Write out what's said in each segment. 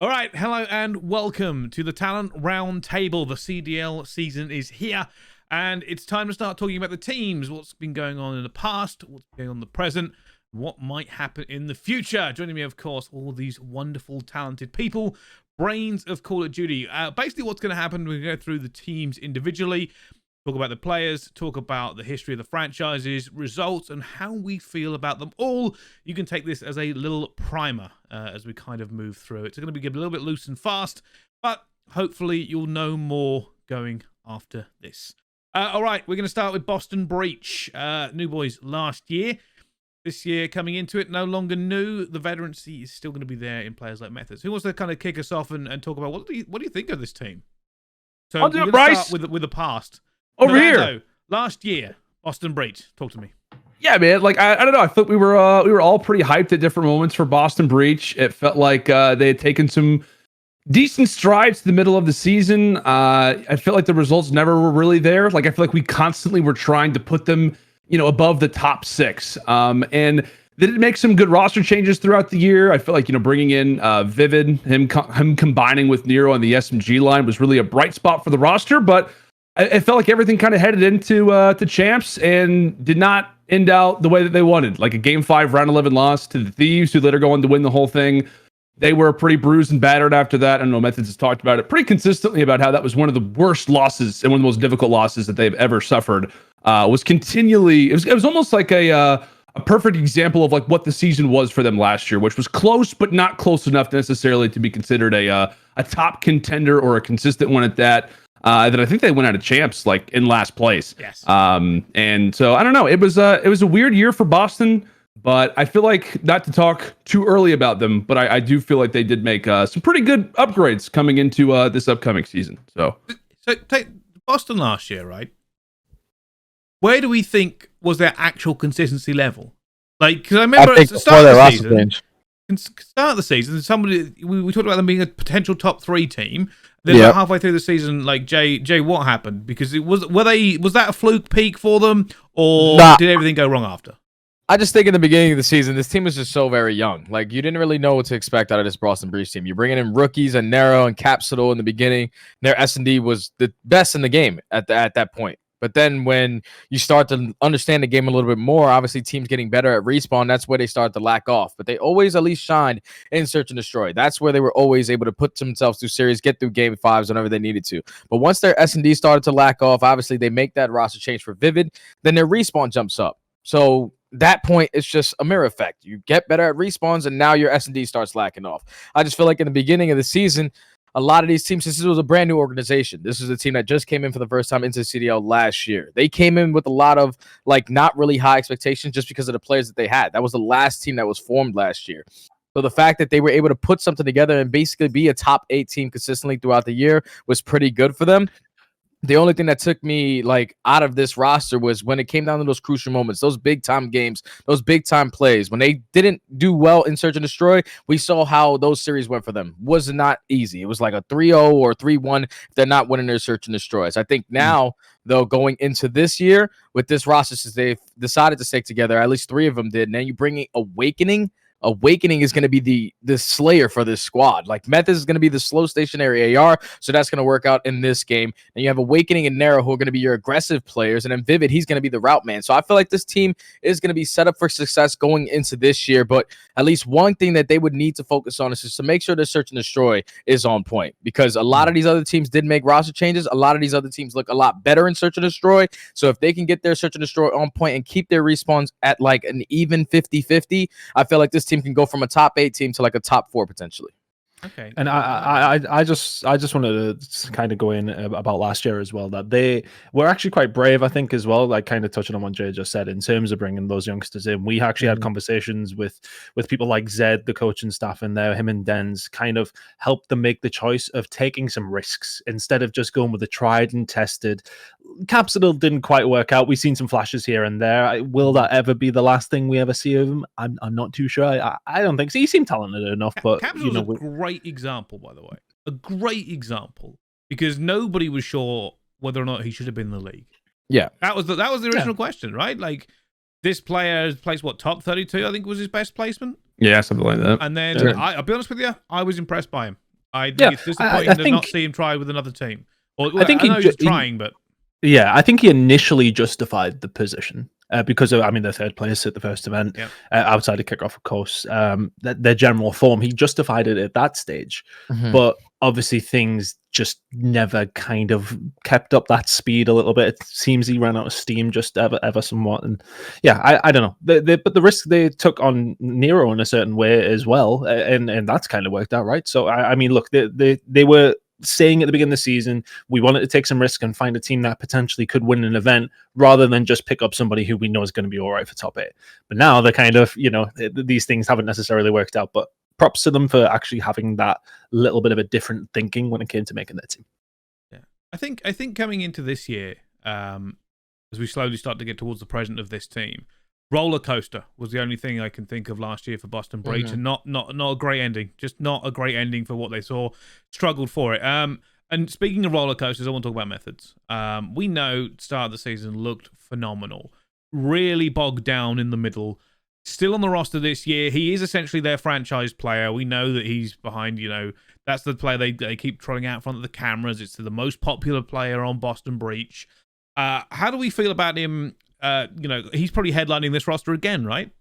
All right, hello and welcome to the Talent Roundtable. The CDL season is here, and it's time to start talking about the teams, what's been going on in the past, what's going on in the present, what might happen in the future. Joining me, of course, all these wonderful, talented people, brains of Call of Duty. Basically, what's going to happen, we're going to go through the teams individually, talk about the players, talk about the history of the franchises, results, and how we feel about them all. You can take this as a little primer as we kind of move through. It's going to be a little bit loose and fast, but hopefully you'll know more going after this. All right, we're going to start with Boston Breach. New boys last year. This year, coming into it, no longer new. The veterancy is still going to be there in players like Methods. Who wants to kind of kick us off and talk about what do you think of this team? So I'll do it, Bryce. Start with the past. Over Milano, here. Last year, Boston Breach. Talk to me. Yeah, man. Like I don't know. I thought we were all pretty hyped at different moments for Boston Breach. It felt like they had taken some decent strides to the middle of the season. I felt like the results never were really there. Like I feel like we constantly were trying to put them, above the top six. And they did make some good roster changes throughout the year. I feel like bringing in Vivid, him combining with Nero on the SMG line was really a bright spot for the roster, but it felt like everything kind of headed into to champs and did not end out the way that they wanted. Like a Game 5 Round 11 loss to the Thieves, who later go on to win the whole thing. They were pretty bruised and battered after that. I know Methods has talked about it pretty consistently about how that was one of the worst losses and one of the most difficult losses that they've ever suffered. Was continually, it was almost like a perfect example of like what the season was for them last year, which was close, but not close enough necessarily to be considered a top contender or a consistent one at that. That I think they went out of champs like in last place. Yes. And so I don't know. It was a weird year for Boston, but I feel like not to talk too early about them, but I do feel like they did make some pretty good upgrades coming into this upcoming season. So take Boston last year, right? Where do we think was their actual consistency level? Like, because I remember at the start of the season, somebody we talked about them being a potential top 3 team. Then like halfway through the season, like Jay, what happened? Because was that a fluke peak for them, or did everything go wrong after? I just think in the beginning of the season, this team was just so very young. Like, you didn't really know what to expect out of this Boston Breach team. You're bringing in rookies and Nero and Capsule in the beginning. Their S&D was the best in the game at that point. But then when you start to understand the game a little bit more, obviously teams getting better at respawn, that's where they start to lack off. But they always at least shined in Search and Destroy. That's where they were always able to put themselves through series, get through game 5s whenever they needed to. But once their S&D started to lack off, obviously they make that roster change for Vivid, then their respawn jumps up. So that point, it's just a mirror effect. You get better at respawns, and now your S&D starts lacking off. I just feel like in the beginning of the season, a lot of these teams, this was a brand new organization. This is a team that just came in for the first time into CDL last year. They came in with a lot of like not really high expectations just because of the players that they had. That was the last team that was formed last year. So the fact that they were able to put something together and basically be a top 8 team consistently throughout the year was pretty good for them. The only thing that took me like out of this roster was when it came down to those crucial moments, those big time games, those big time plays. When they didn't do well in Search and Destroy, we saw how those series went for them. Was not easy. It was like a 3-0 or 3-1 if they're not winning their Search and Destroys. I think now, though, going into this year with this roster, since they've decided to stick together, at least 3 of them did, and then you bring in Awakening. Awakening is going to be the slayer for this squad. Like Methods is going to be the slow stationary AR, so that's going to work out in this game. And you have Awakening and Nero who are going to be your aggressive players, and then Vivid, he's going to be the route man. So I feel like this team is going to be set up for success going into this year. But at least one thing that they would need to focus on is just to make sure their Search and Destroy is on point, because a lot of these other teams did make roster changes. A lot of these other teams look a lot better in Search and Destroy. So if they can get their Search and Destroy on point and keep their respawns at like an even 50-50, I feel like this team can go from a top 8 team to like a top 4 potentially. Okay. And I just wanted to kind of go in about last year as well, that they were actually quite brave, I think, as well, like kind of touching on what Jay just said in terms of bringing those youngsters in. We actually had conversations with people like Zed, the coach and staff in there, him and Denz, kind of helped them make the choice of taking some risks instead of just going with the tried and tested. Capsule didn't quite work out. We've seen some flashes here and there. Will that ever be the last thing we ever see of him? I'm not too sure. I don't think so. He seemed talented enough, but Capsule's a great example, by the way. A great example, because nobody was sure whether or not he should have been in the league. Yeah, that was the original question, right? Like, this player placed top 32, I think was his best placement. Yeah, something like that. And then I'll be honest with you, I was impressed by him. I think Yeah, it's disappointing I to not think see him try with another team. Or I think I know he's trying, but yeah, I think he initially justified the position because of, I mean, the third place at the first event, yeah. outside of kickoff, of course, their general form. He justified it at that stage, Mhm. but obviously things just never kind of kept up that speed a little bit. It seems he ran out of steam just ever somewhat, and yeah, I don't know. But the risk they took on Nero in a certain way as well, and that's kind of worked out, right? So I mean, look, they were saying at the beginning of the season, we wanted to take some risk and find a team that potentially could win an event rather than just pick up somebody who we know is going to be all right for top 8. But now they're kind of, these things haven't necessarily worked out, but props to them for actually having that little bit of a different thinking when it came to making their team. Yeah. I think coming into this year, as we slowly start to get towards the present of this team, roller coaster was the only thing I can think of last year for Boston Breach, and not a great ending. Just not a great ending for what they saw. Struggled for it. And speaking of roller coasters, I want to talk about methods. We know start of the season looked phenomenal. Really bogged down in the middle. Still on the roster this year. He is essentially their franchise player. We know that he's behind, that's the player they keep trotting out in front of the cameras. It's the most popular player on Boston Breach. How do we feel about him? He's probably headlining this roster again, right?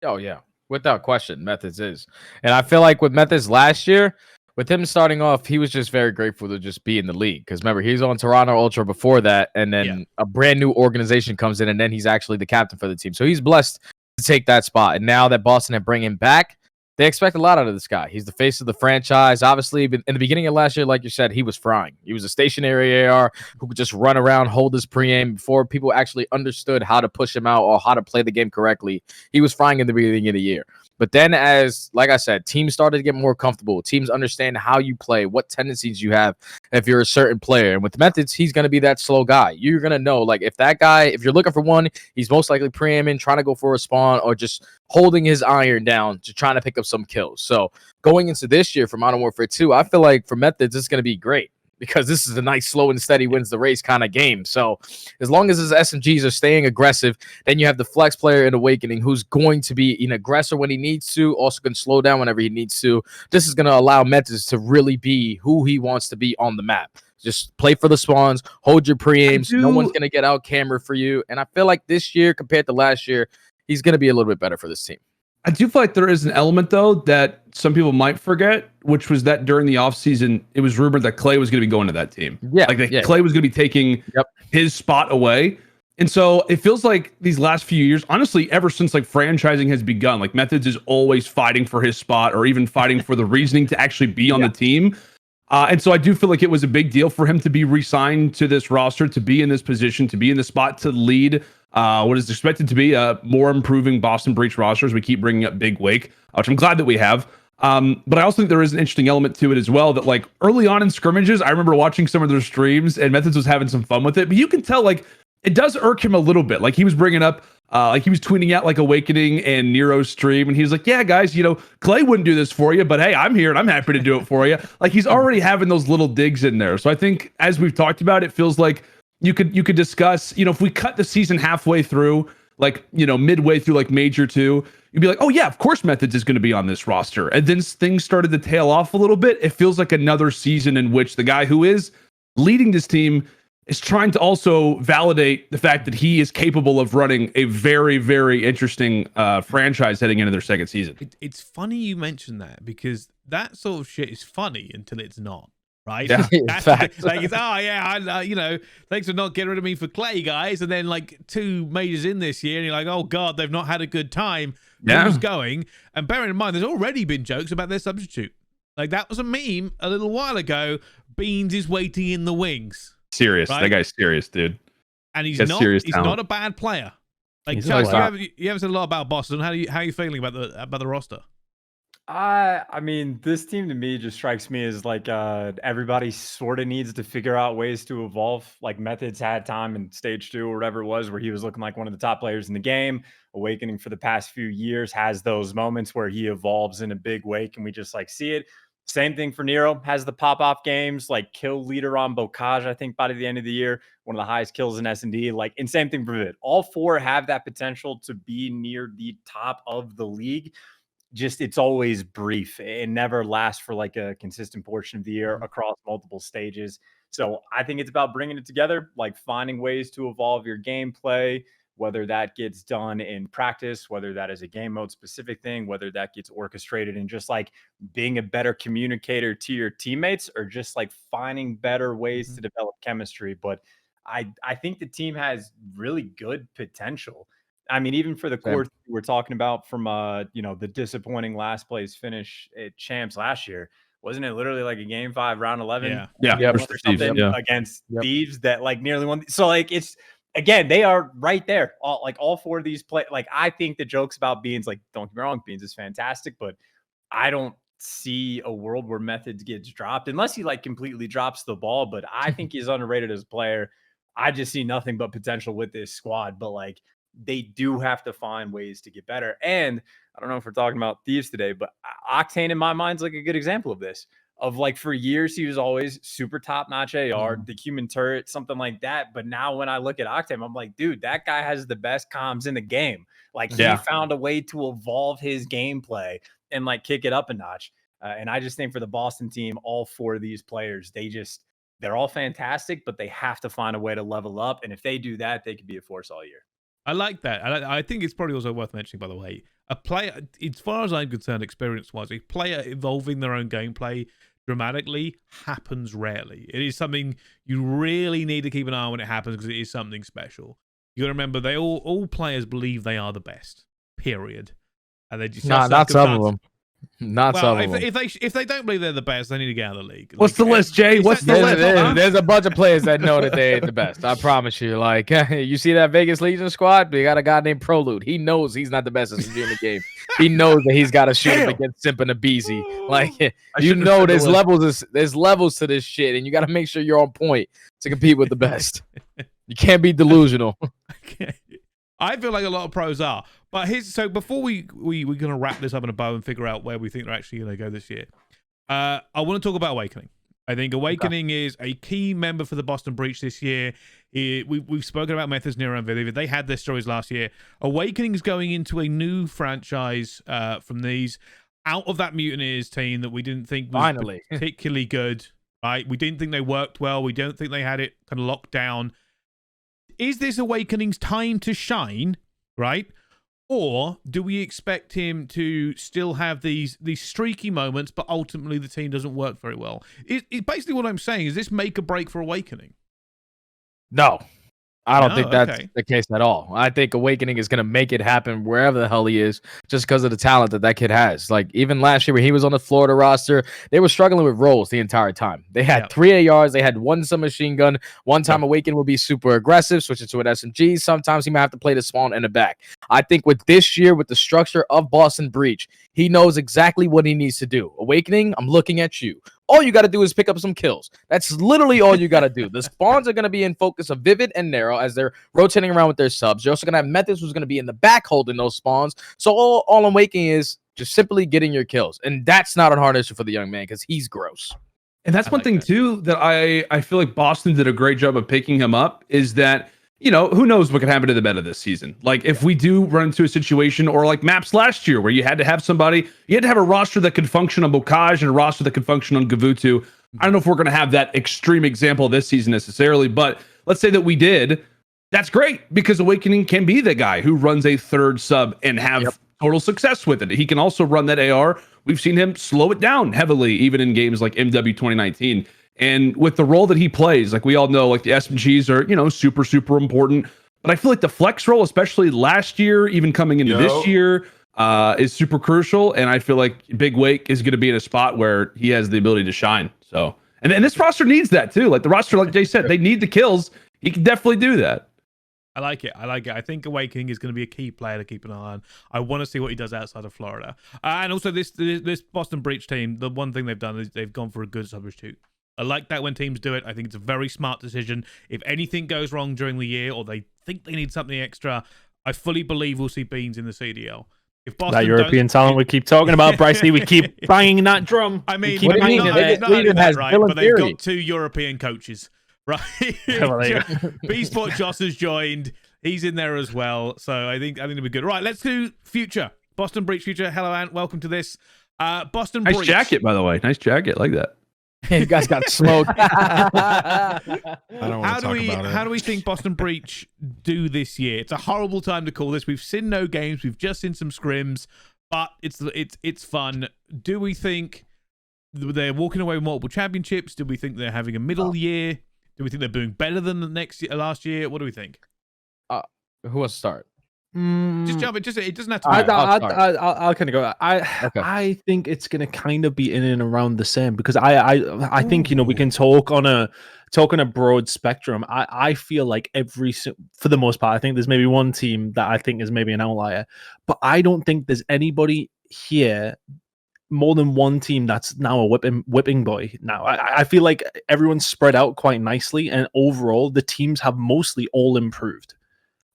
Oh, yeah. Without question, Methods is. And I feel like with Methods last year, with him starting off, he was just very grateful to just be in the league. Because remember, he's on Toronto Ultra before that, and then a brand new organization comes in, and then he's actually the captain for the team. So he's blessed to take that spot. And now that Boston had bring him back, they expect a lot out of this guy. He's the face of the franchise. Obviously, in the beginning of last year, like you said, he was frying. He was a stationary AR who could just run around, hold his pre-aim before people actually understood how to push him out or how to play the game correctly. He was frying in the beginning of the year. But then as, like I said, teams started to get more comfortable. Teams understand how you play, what tendencies you have if you're a certain player. And with Methods, he's going to be that slow guy. You're going to know, like, if that guy, if you're looking for one, he's most likely pre-aiming, trying to go for a spawn, or just holding his iron down to trying to pick up some kills. So going into this year for Modern Warfare 2, I feel like for Methods, it's going to be great, because this is a nice slow and steady wins the race kind of game. So as long as his SMGs are staying aggressive, then you have the flex player in Awakening who's going to be an aggressor when he needs to, also can slow down whenever he needs to. This is going to allow Methods to really be who he wants to be on the map. Just play for the spawns, hold your pre-aims. No one's going to get out camera for you. And I feel like this year compared to last year, he's going to be a little bit better for this team. I do feel like there is an element, though, that some people might forget, which was that during the offseason, it was rumored that Clay was going to be going to that team. Yeah. Clay was going to be taking his spot away. And so it feels like these last few years, honestly, ever since like franchising has begun, like Methods is always fighting for his spot, or even fighting for the reasoning to actually be on the team. And so I do feel like it was a big deal for him to be re-signed to this roster, to be in this position, to be in the spot to lead what is expected to be a more improving Boston Breach roster, as we keep bringing up Big Wake, which I'm glad that we have. But I also think there is an interesting element to it as well, that like early on in scrimmages, I remember watching some of their streams and Methods was having some fun with it, but you can tell like it does irk him a little bit. Like he was bringing up, like he was tweeting out like Awakening and Nero's stream, and he's like, yeah, guys, Clay wouldn't do this for you, but hey, I'm here and I'm happy to do it for you. Like he's already having those little digs in there. So I think, as we've talked about, it feels like you could discuss, if we cut the season halfway through, like, midway through like Major 2, you'd be like, oh yeah, of course Methods is going to be on this roster. And then things started to tail off a little bit. It feels like another season in which the guy who is leading this team is trying to also validate the fact that he is capable of running a very, very interesting franchise heading into their second season. It's funny you mentioned that, because that sort of shit is funny until it's not. Right? Yeah. Like it's, oh yeah, thanks for not getting rid of me for Clay, guys. And then like 2 majors in this year, and you're like, oh god, they've not had a good time. Who's going? And bearing in mind, there's already been jokes about their substitute. Like that was a meme a little while ago. Beans is waiting in the wings. Serious, right? That guy's serious, dude. And he's not a bad player. Like Chuck, you haven't said a lot about Boston. How are you feeling about the roster? I mean, this team to me just strikes me as like everybody sort of needs to figure out ways to evolve. Like Methods had time in stage 2 or whatever it was where he was looking like one of the top players in the game. Awakening for the past few years has those moments where he evolves in a big way, and we just like see it. Same thing for Nero, has the pop-off games, like kill leader on Bocage, I think by the end of the year, one of the highest kills in S&D. Like, and same thing for Vid. All 4 have that potential to be near the top of the league. just it's always brief. It never lasts for like a consistent portion of the year across multiple stages. So I think it's about bringing it together, like finding ways to evolve your gameplay, whether that gets done in practice, whether that is a game mode specific thing, whether that gets orchestrated and just like being a better communicator to your teammates, or just like finding better ways to develop chemistry. But I think the team has really good potential. I mean, even for the core we're talking about from the disappointing last place finish at champs last year, wasn't it literally like a game 5 round 11 Yeah, or something against Thieves that like nearly won? So like it's again, they are right there. All 4 of these play. Like I think the jokes about Beans, like don't get me wrong, Beans is fantastic, but I don't see a world where Methods gets dropped unless he like completely drops the ball. But I think he's underrated as a player. I just see nothing but potential with this squad, but like they do have to find ways to get better. And I don't know if we're talking about Thieves today, but Octane in my mind is like a good example of this. Of like for years, he was always super top notch AR, the human turret, something like that. But now when I look at Octane, I'm like, dude, that guy has the best comms in the game. Like he found a way to evolve his gameplay and like kick it up a notch. And I just think for the Boston team, all 4 of these players, they're all fantastic, but they have to find a way to level up. And if they do that, they could be a force all year. I like that. I think it's probably also worth mentioning, by the way, a player, as far as I'm concerned, experience-wise, a player evolving their own gameplay dramatically happens rarely. It is something you really need to keep an eye on when it happens because it is something special. You got to remember, they all players believe they are the best. Period. And they just not some of them. Not some of them. If they don't believe they're the best, they need to get out of the league. What's the list, Jay? What's the list? There's a bunch of players that know that they ain't the best. I promise you. Like, you see that Vegas Legion squad? They got a guy named Prolude. He knows he's not the best in the game. He knows that he's got to shoot him against Simp and Abizi. Like, you know, there's levels to this shit, and you got to make sure you're on point to compete with the best. You can't be delusional. I feel like a lot of pros are. But so before we're going to wrap this up in a bow and figure out where we think they're actually going to go this year, I want to talk about Awakening. I think Awakening is a key member for the Boston Breach this year. We've spoken about Methods, Nero, and Vivian. They had their stories last year. Awakening is going into a new franchise from these, out of that Mutineers team that we didn't think was particularly good. Right? We didn't think they worked well. We don't think they had it kind of locked down. Is this Awakening's time to shine, right? Or do we expect him to still have these streaky moments, but ultimately the team doesn't work very well? Basically what I'm saying is this make or break for Awakening? No. I don't think that's the case at all. I think Awakening is going to make it happen wherever the hell he is, just because of the talent that kid has. Like, even last year when he was on the Florida roster, they were struggling with roles the entire time. They had 3 ARs, they had 1 submachine gun. One time Awakening would be super aggressive, switch it to an SMG. Sometimes he might have to play the spawn in the back. I think with this year, with the structure of Boston Breach, he knows exactly what he needs to do. Awakening, I'm looking at you. All you got to do is pick up some kills. That's literally all you got to do. The spawns are going to be in focus of Vivid and Nero as they're rotating around with their subs. You're also going to have Methods who's going to be in the back holding those spawns. So all I'm Awakening is just simply getting your kills. And that's not a hard issue for the young man because he's gross. And that's one thing, too, that I feel like Boston did a great job of picking him up is that, you know, who knows what could happen to the meta this season. Like, if we do run into a situation, or like maps last year where you had to have somebody, you had to have a roster that could function on Bokaj and a roster that could function on Gavutu. I don't know if we're going to have that extreme example this season necessarily, but let's say that we did. That's great, because Awakening can be the guy who runs a third sub and have total success with it. He can also run that AR. We've seen him slow it down heavily, even in games like MW 2019. And with the role that he plays, like we all know, like the SMGs are, you know, super, super important. But I feel like the flex role, especially last year, even coming into this year, is super crucial. And I feel like Big Wake is going to be in a spot where he has the ability to shine. So, and this roster needs that too. Like the roster, like Jay said, they need the kills. He can definitely do that. I like it. I think Awakening is going to be a key player to keep an eye on. I want to see what he does outside of Florida. And also this Boston Breach team, the one thing they've done is they've gone for a good substitute. I like that when teams do it. I think it's a very smart decision. If anything goes wrong during the year, or they think they need something extra, I fully believe we'll see Beans in the CDL. If Boston that European talent we keep talking about, Bricey, we keep banging that drum. I mean, what do you mean? It's not only that, right? But they've got 2 European coaches, right? B-Sport Joss has joined. He's in there as well. So I think it'll be good. Right, let's do future Boston Breach Future. Hello, Ant. Welcome to this. Boston Nice Breach. jacket, by the way. Nice jacket. Like that. You guys got smoked. I don't want How to do talk we about it. how do we think Boston Breach do this year? It's a horrible time to call this. We've seen no games. We've just seen some scrims, but it's fun. Do we think they're walking away with multiple championships? Do we think they're having a middle year? Do we think they're doing better than last year? What do we think? Who wants to start? Just jump in. It doesn't have to be. I'll kind of go. I think it's going to kind of be in and around the same because I think we can talk on a broad spectrum. I feel like for the most part, I think there's maybe one team that I think is maybe an outlier, but I don't think there's anybody here more than one team that's now a whipping boy. Now I feel like everyone's spread out quite nicely, and overall the teams have mostly all improved.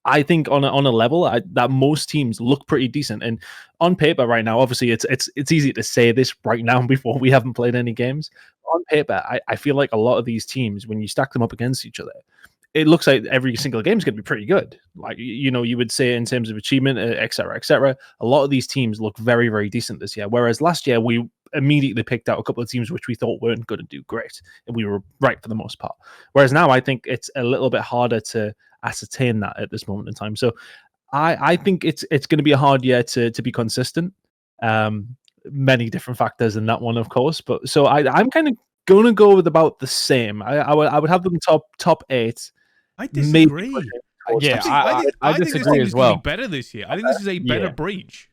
I think on a level that most teams look pretty decent, and on paper right now, obviously it's easy to say this right now before we haven't played any games. On paper, I feel like a lot of these teams, when you stack them up against each other, it looks like every single game is going to be pretty good. Like you would say in terms of achievement, et cetera, et cetera. A lot of these teams look very, very decent this year, whereas last year we immediately picked out a couple of teams which we thought weren't going to do great, and we were right for the most part. Whereas now I think it's a little bit harder to ascertain that at this moment in time. So I think it's going to be a hard year to be consistent. Many different factors in that one, of course, but so I'm kind of going to go with about the same. I would have them top 8. I disagree. Yeah, I think disagree this team as is well. going to be better this year. I think this is a better Breach.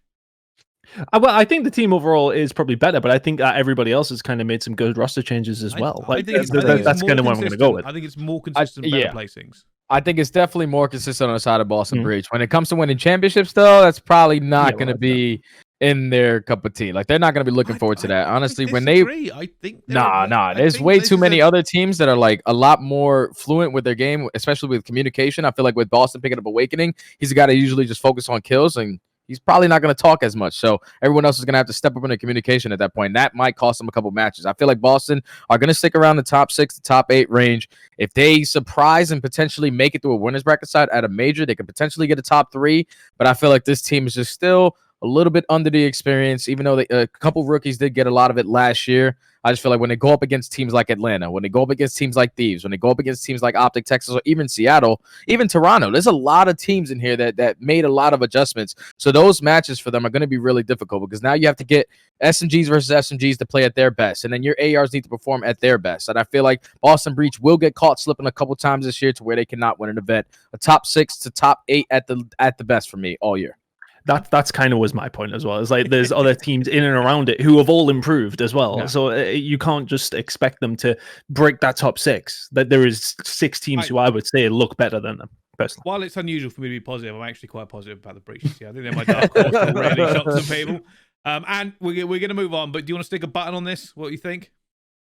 Well, I think the team overall is probably better, but I think everybody else has kind of made some good roster changes as well. I think That's kind of what I'm going to go with. I think it's more consistent, better placings. I think it's definitely more consistent on the side of Boston Breach. When it comes to winning championships, though, that's probably not going to be in their cup of tea. Like, they're not going to be looking forward to that. Honestly, when I think there's way too many other teams that are like a lot more fluent with their game, especially with communication. I feel like with Boston picking up Awakening, he's a guy that usually just focus on kills, and he's probably not going to talk as much. So everyone else is going to have to step up in the communication at that point. That might cost them a couple matches. I feel like Boston are going to stick around the top 6 to top 8 range. If they surprise and potentially make it through a winners bracket side at a major, they could potentially get a top 3. But I feel like this team is just still a little bit under the experience, even though a couple rookies did get a lot of it last year. I just feel like when they go up against teams like Atlanta, when they go up against teams like Thieves, when they go up against teams like Optic Texas, or even Seattle, even Toronto, there's a lot of teams in here that made a lot of adjustments. So those matches for them are going to be really difficult because now you have to get SMGs versus SMGs to play at their best, and then your ARs need to perform at their best. And I feel like Boston Breach will get caught slipping a couple times this year to where they cannot win an event. A top 6 to top 8 at the best for me all year. That's kind of was my point as well. It's like there's other teams in and around it who have all improved as well. Yeah. So you can't just expect them to break that top 6. That there is 6 teams who I would say look better than them. Personally. While it's unusual for me to be positive, I'm actually quite positive about the Breaches. Yeah, I think they're my dark horse to really shock some people. And we're going to move on, but do you want to stick a button on this? What do you think?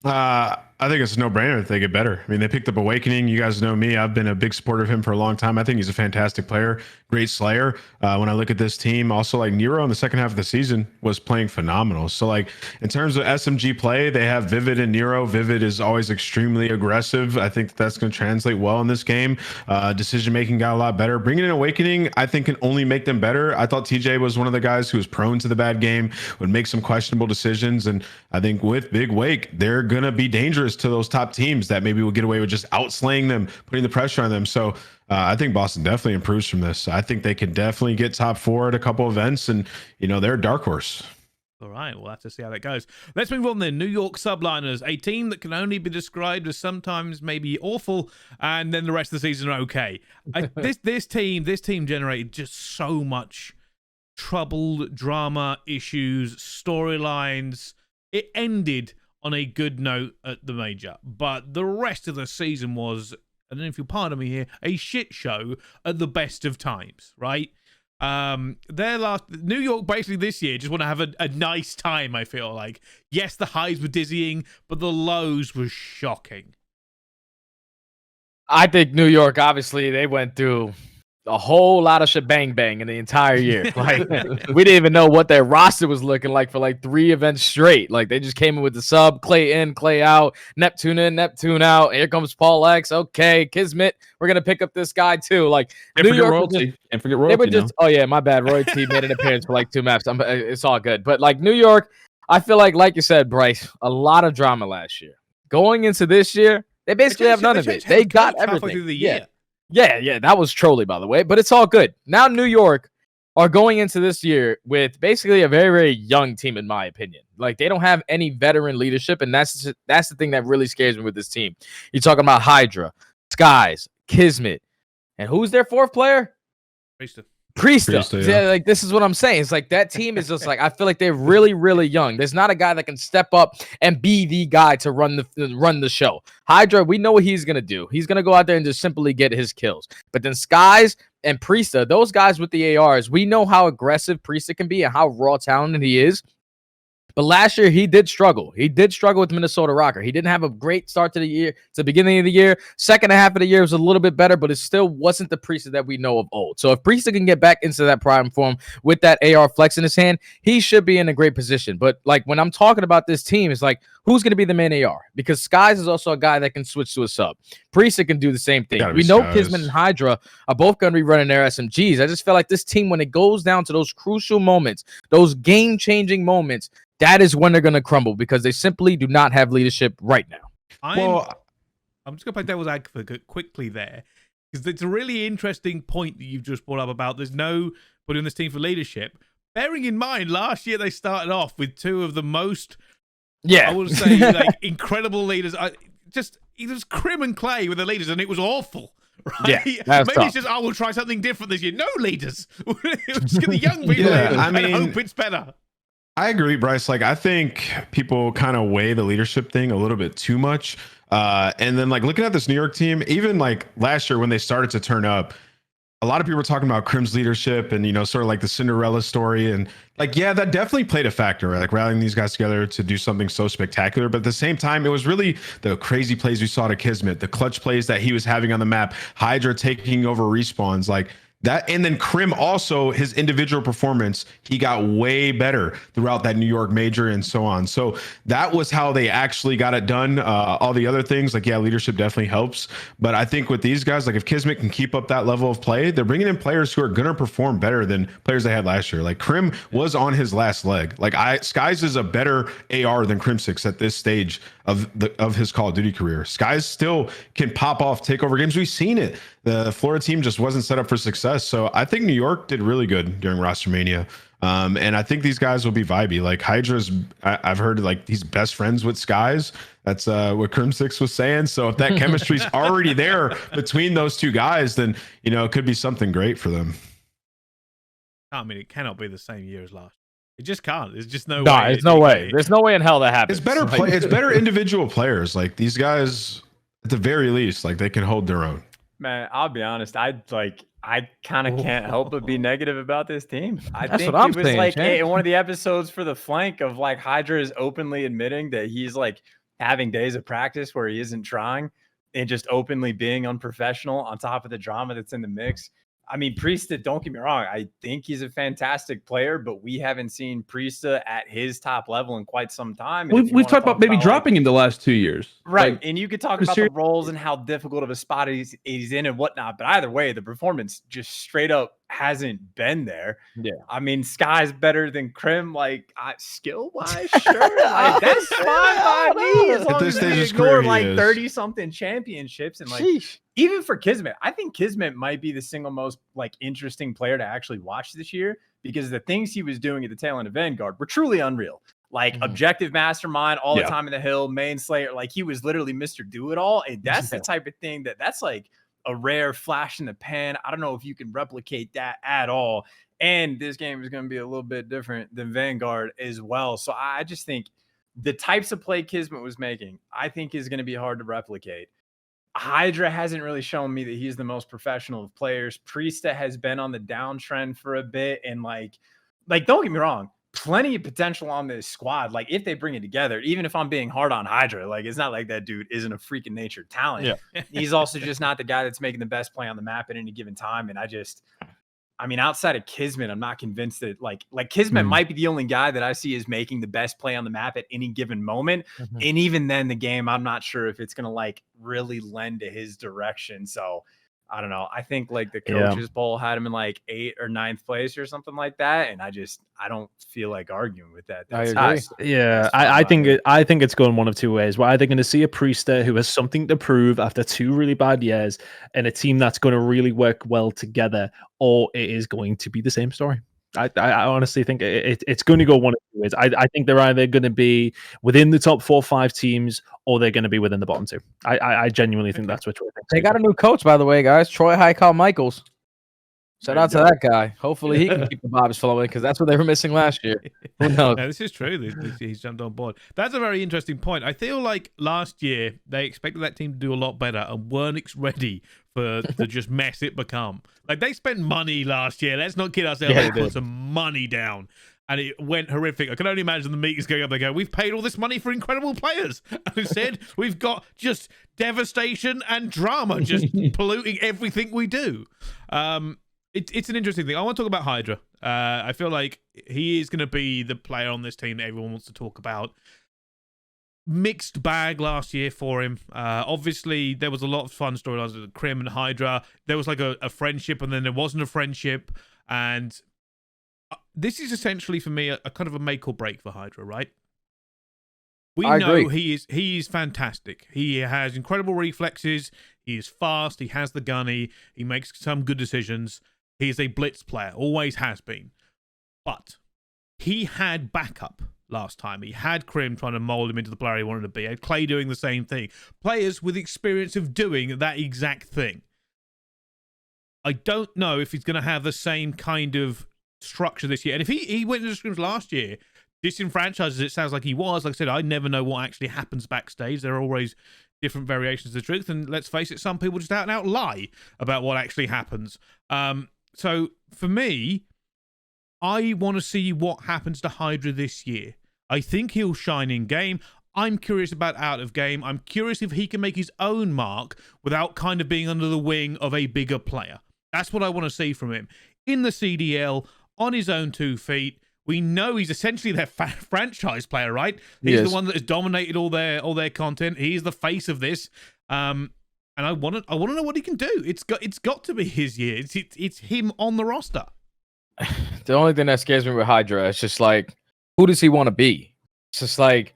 I think it's a no-brainer that they get better. I mean, they picked up Awakening. You guys know me. I've been a big supporter of him for a long time. I think he's a fantastic player, great slayer. When I look at this team, also like Nero in the second half of the season was playing phenomenal. So like in terms of SMG play, they have Vivid and Nero. Vivid is always extremely aggressive. I think that's going to translate well in this game. Decision-making got a lot better. Bringing in Awakening, I think can only make them better. I thought TJ was one of the guys who was prone to the bad game, would make some questionable decisions. And I think with Big Wake, they're going to be dangerous to those top teams that maybe will get away with just outslaying them, putting the pressure on them. So I think Boston definitely improves from this. I think they can definitely get top 4 at a couple events, and they're a dark horse. All right, we'll have to see how that goes. Let's move on then. New York Subliners, a team that can only be described as sometimes maybe awful, and then the rest of the season are okay. This team generated just so much trouble, drama, issues, storylines. It ended on a good note at the major, but the rest of the season was, I don't know if you'll pardon me here, a shit show at the best of times, right? New York basically this year just want to have a nice time, I feel like. Yes, the highs were dizzying, but the lows were shocking. I think New York, obviously, they went through a whole lot of shebang bang in the entire year. Like we didn't even know what their roster was looking like for like 3 events straight. Like they just came in with the sub, Clay in, Clay out, Neptune in, Neptune out. Here comes Paul X. Okay, Kismet, we're gonna pick up this guy too. Like Can't New forget York royalty. Can't forget they royalty. were just, oh yeah, my bad. Royalty made an appearance for like 2 maps. It's all good. But like New York, I feel like you said, Bryce, a lot of drama last year. Going into this year, they basically have none of it. They got everything. Through the year. Yeah, that was trolly, by the way, but it's all good. Now New York are going into this year with basically a very, very young team, in my opinion. Like they don't have any veteran leadership, and that's the thing that really scares me with this team. You're talking about Hydra, Skies, Kismet, and who's their 4th player? Priesta. Yeah, like this is what I'm saying. It's like that team is just like I feel like they're really, really young. There's not a guy that can step up and be the guy to run the show. Hydra, we know what he's gonna do. He's gonna go out there and just simply get his kills. But then Skies and Priesta, those guys with the ARs, we know how aggressive Priesta can be and how raw talented he is. But last year, he did struggle. He did struggle with Minnesota Rocker. He didn't have a great start to the year, to the beginning of the year. Second half of the year was a little bit better, but it still wasn't the Priesta that we know of old. So if Priesta can get back into that prime form with that AR flex in his hand, he should be in a great position. But like when I'm talking about this team, it's like, who's going to be the main AR? Because Skies is also a guy that can switch to a sub. Priesta can do the same thing. We know Skies. Kismet and Hydra are both going to be running their SMGs. I just feel like this team, when it goes down to those crucial moments, those game-changing moments, that is when they're going to crumble because they simply do not have leadership right now. I'm just going to play devil's advocate quickly there because it's a really interesting point that you've just brought up about there's no putting in this team for leadership. Bearing in mind, last year they started off with 2 of the most, I would say, like incredible leaders. It was Crim and Clay were the leaders, and it was awful. Right? Yeah, maybe it's just I will try something different this year. No leaders. Just get the young people in and hope it's better. I agree, Bryce. Like, I think people kind of weigh the leadership thing a little bit too much. And then, like, looking at this New York team, even like last year when they started to turn up, a lot of people were talking about Crim's leadership and, sort of like the Cinderella story. And like, yeah, that definitely played a factor, right? Like rallying these guys together to do something so spectacular. But at the same time, it was really the crazy plays we saw to Kismet, the clutch plays that he was having on the map, Hydra taking over respawns, like that. And then Crim also, his individual performance, he got way better throughout that New York major and so on. So that was how they actually got it done. All the other things, like, yeah, leadership definitely helps. But I think with these guys, like if Kismet can keep up that level of play, they're bringing in players who are going to perform better than players they had last year. Like Crim was on his last leg. Like Skies is a better AR than Crim6 at this stage of his Call of Duty career. Skies still can pop off takeover games. We've seen it. The Florida team just wasn't set up for success. So I think New York did really good during Rostermania. And I think these guys will be vibey. Like Hydra's, I've heard like he's best friends with Skies. That's what Crim6 was saying. So if that chemistry's already there between those 2 guys, then, it could be something great for them. I mean, it cannot be the same year as last. It just can't. There's just no way. There's no way. There's no way in hell that happens. It's better it's better individual players. Like these guys, at the very least, like they can hold their own. Man, I'll be honest. I kind of can't help but be negative about this team. That's think what I'm it was saying, like Chan. in one of the episodes for the flank of like Hydra is openly admitting that he's like having days of practice where he isn't trying and just openly being unprofessional on top of the drama that's in the mix. I mean, Priesta, don't get me wrong. I think he's a fantastic player, but we haven't seen Priesta at his top level in quite some time. We've talked about maybe dropping him the last 2 years. Right. Like, and you could talk about the roles and how difficult of a spot he's in and whatnot. But either way, the performance just straight up hasn't been there. Yeah. I mean, Sky's better than Crim, like skill-wise, sure. Like, that's fine by me. As long as they ignore like 30-something championships. And like even for Kismet, I think Kismet might be the single most like interesting player to actually watch this year because the things he was doing at the tail end of Vanguard were truly unreal. Like objective mastermind all the time in the hill, main slayer. Like he was literally Mr. Do-It-All. And that's the type of thing that's like a rare flash in the pan. I don't know if you can replicate that at all. And this game is going to be a little bit different than Vanguard as well. So I just think the types of play Kismet was making, I think is going to be hard to replicate. Hydra hasn't really shown me that he's the most professional of players. Priesta has been on the downtrend for a bit. And like, don't get me wrong. plenty of potential on this squad. Like if they bring it together, even if I'm being hard on Hydra, like it's not like that dude isn't a freaking nature talent. Yeah. He's also just not the guy that's making the best play on the map at any given time. And I mean, outside of Kismet, I'm not convinced that like Kismet might be the only guy that I see is making the best play on the map at any given moment. And even then the game, I'm not sure if it's going to like really lend to his direction. So I don't know. I think like the coaches poll had him in like 8th or 9th place or something like that. And I don't feel like arguing with that. I agree. I think it's going one of two ways. We're either going to see a Priester who has something to prove after 2 really bad years and a team that's going to really work well together, or it is going to be the same story. I honestly think it's going to go one of two ways. I think they're either going to be within the top 4 or 5 teams, or they're going to be within the bottom 2. I genuinely think that's which way. They got a new coach, by the way, guys. Troy Highcall Michaels. Shout out to that guy. Hopefully he can keep the vibes flowing because that's what they were missing last year. Who knows? Yeah, this is true. He's jumped on board. That's a very interesting point. I feel like last year they expected that team to do a lot better and weren't ready for the just mess it become. Like they spent money last year. Let's not kid ourselves. They put some money down. And it went horrific. I can only imagine the meetings going up. They go, we've paid all this money for incredible players. And instead, we've got just devastation and drama just polluting everything we do. It's an interesting thing. I want to talk about Hydra. I feel like he is going to be the player on this team that everyone wants to talk about. Mixed bag last year for him. Obviously, there was a lot of fun storylines with Crim and Hydra. There was like a friendship, and then there wasn't a friendship. And this is essentially, for me, a kind of a make or break for Hydra, right? We know he is fantastic. He has incredible reflexes. He is fast. He has the gunny. He makes some good decisions. He is a blitz player, always has been. But he had backup last time. He had Crim trying to mold him into the player he wanted to be. He had Clay doing the same thing. Players with experience of doing that exact thing. I don't know if he's going to have the same kind of structure this year. And if he went into the scrims last year, disenfranchised as it sounds like he was, like I said, I never know what actually happens backstage. There are always different variations of the truth. And let's face it, some people just out and out lie about what actually happens. So for me, I want to see what happens to Hydra this year. I think he'll shine in game. I'm curious about out of game. I'm curious if he can make his own mark without kind of being under the wing of a bigger player. That's what I want to see from him. In the CDL, on his own 2 feet. We know he's essentially their franchise player, right? He's the one that has dominated all their content. He's the face of this. And I want to know what he can do. It's got to be his year. It's him on the roster. The only thing that scares me with Hydra is just like, who does he want to be? It's just like,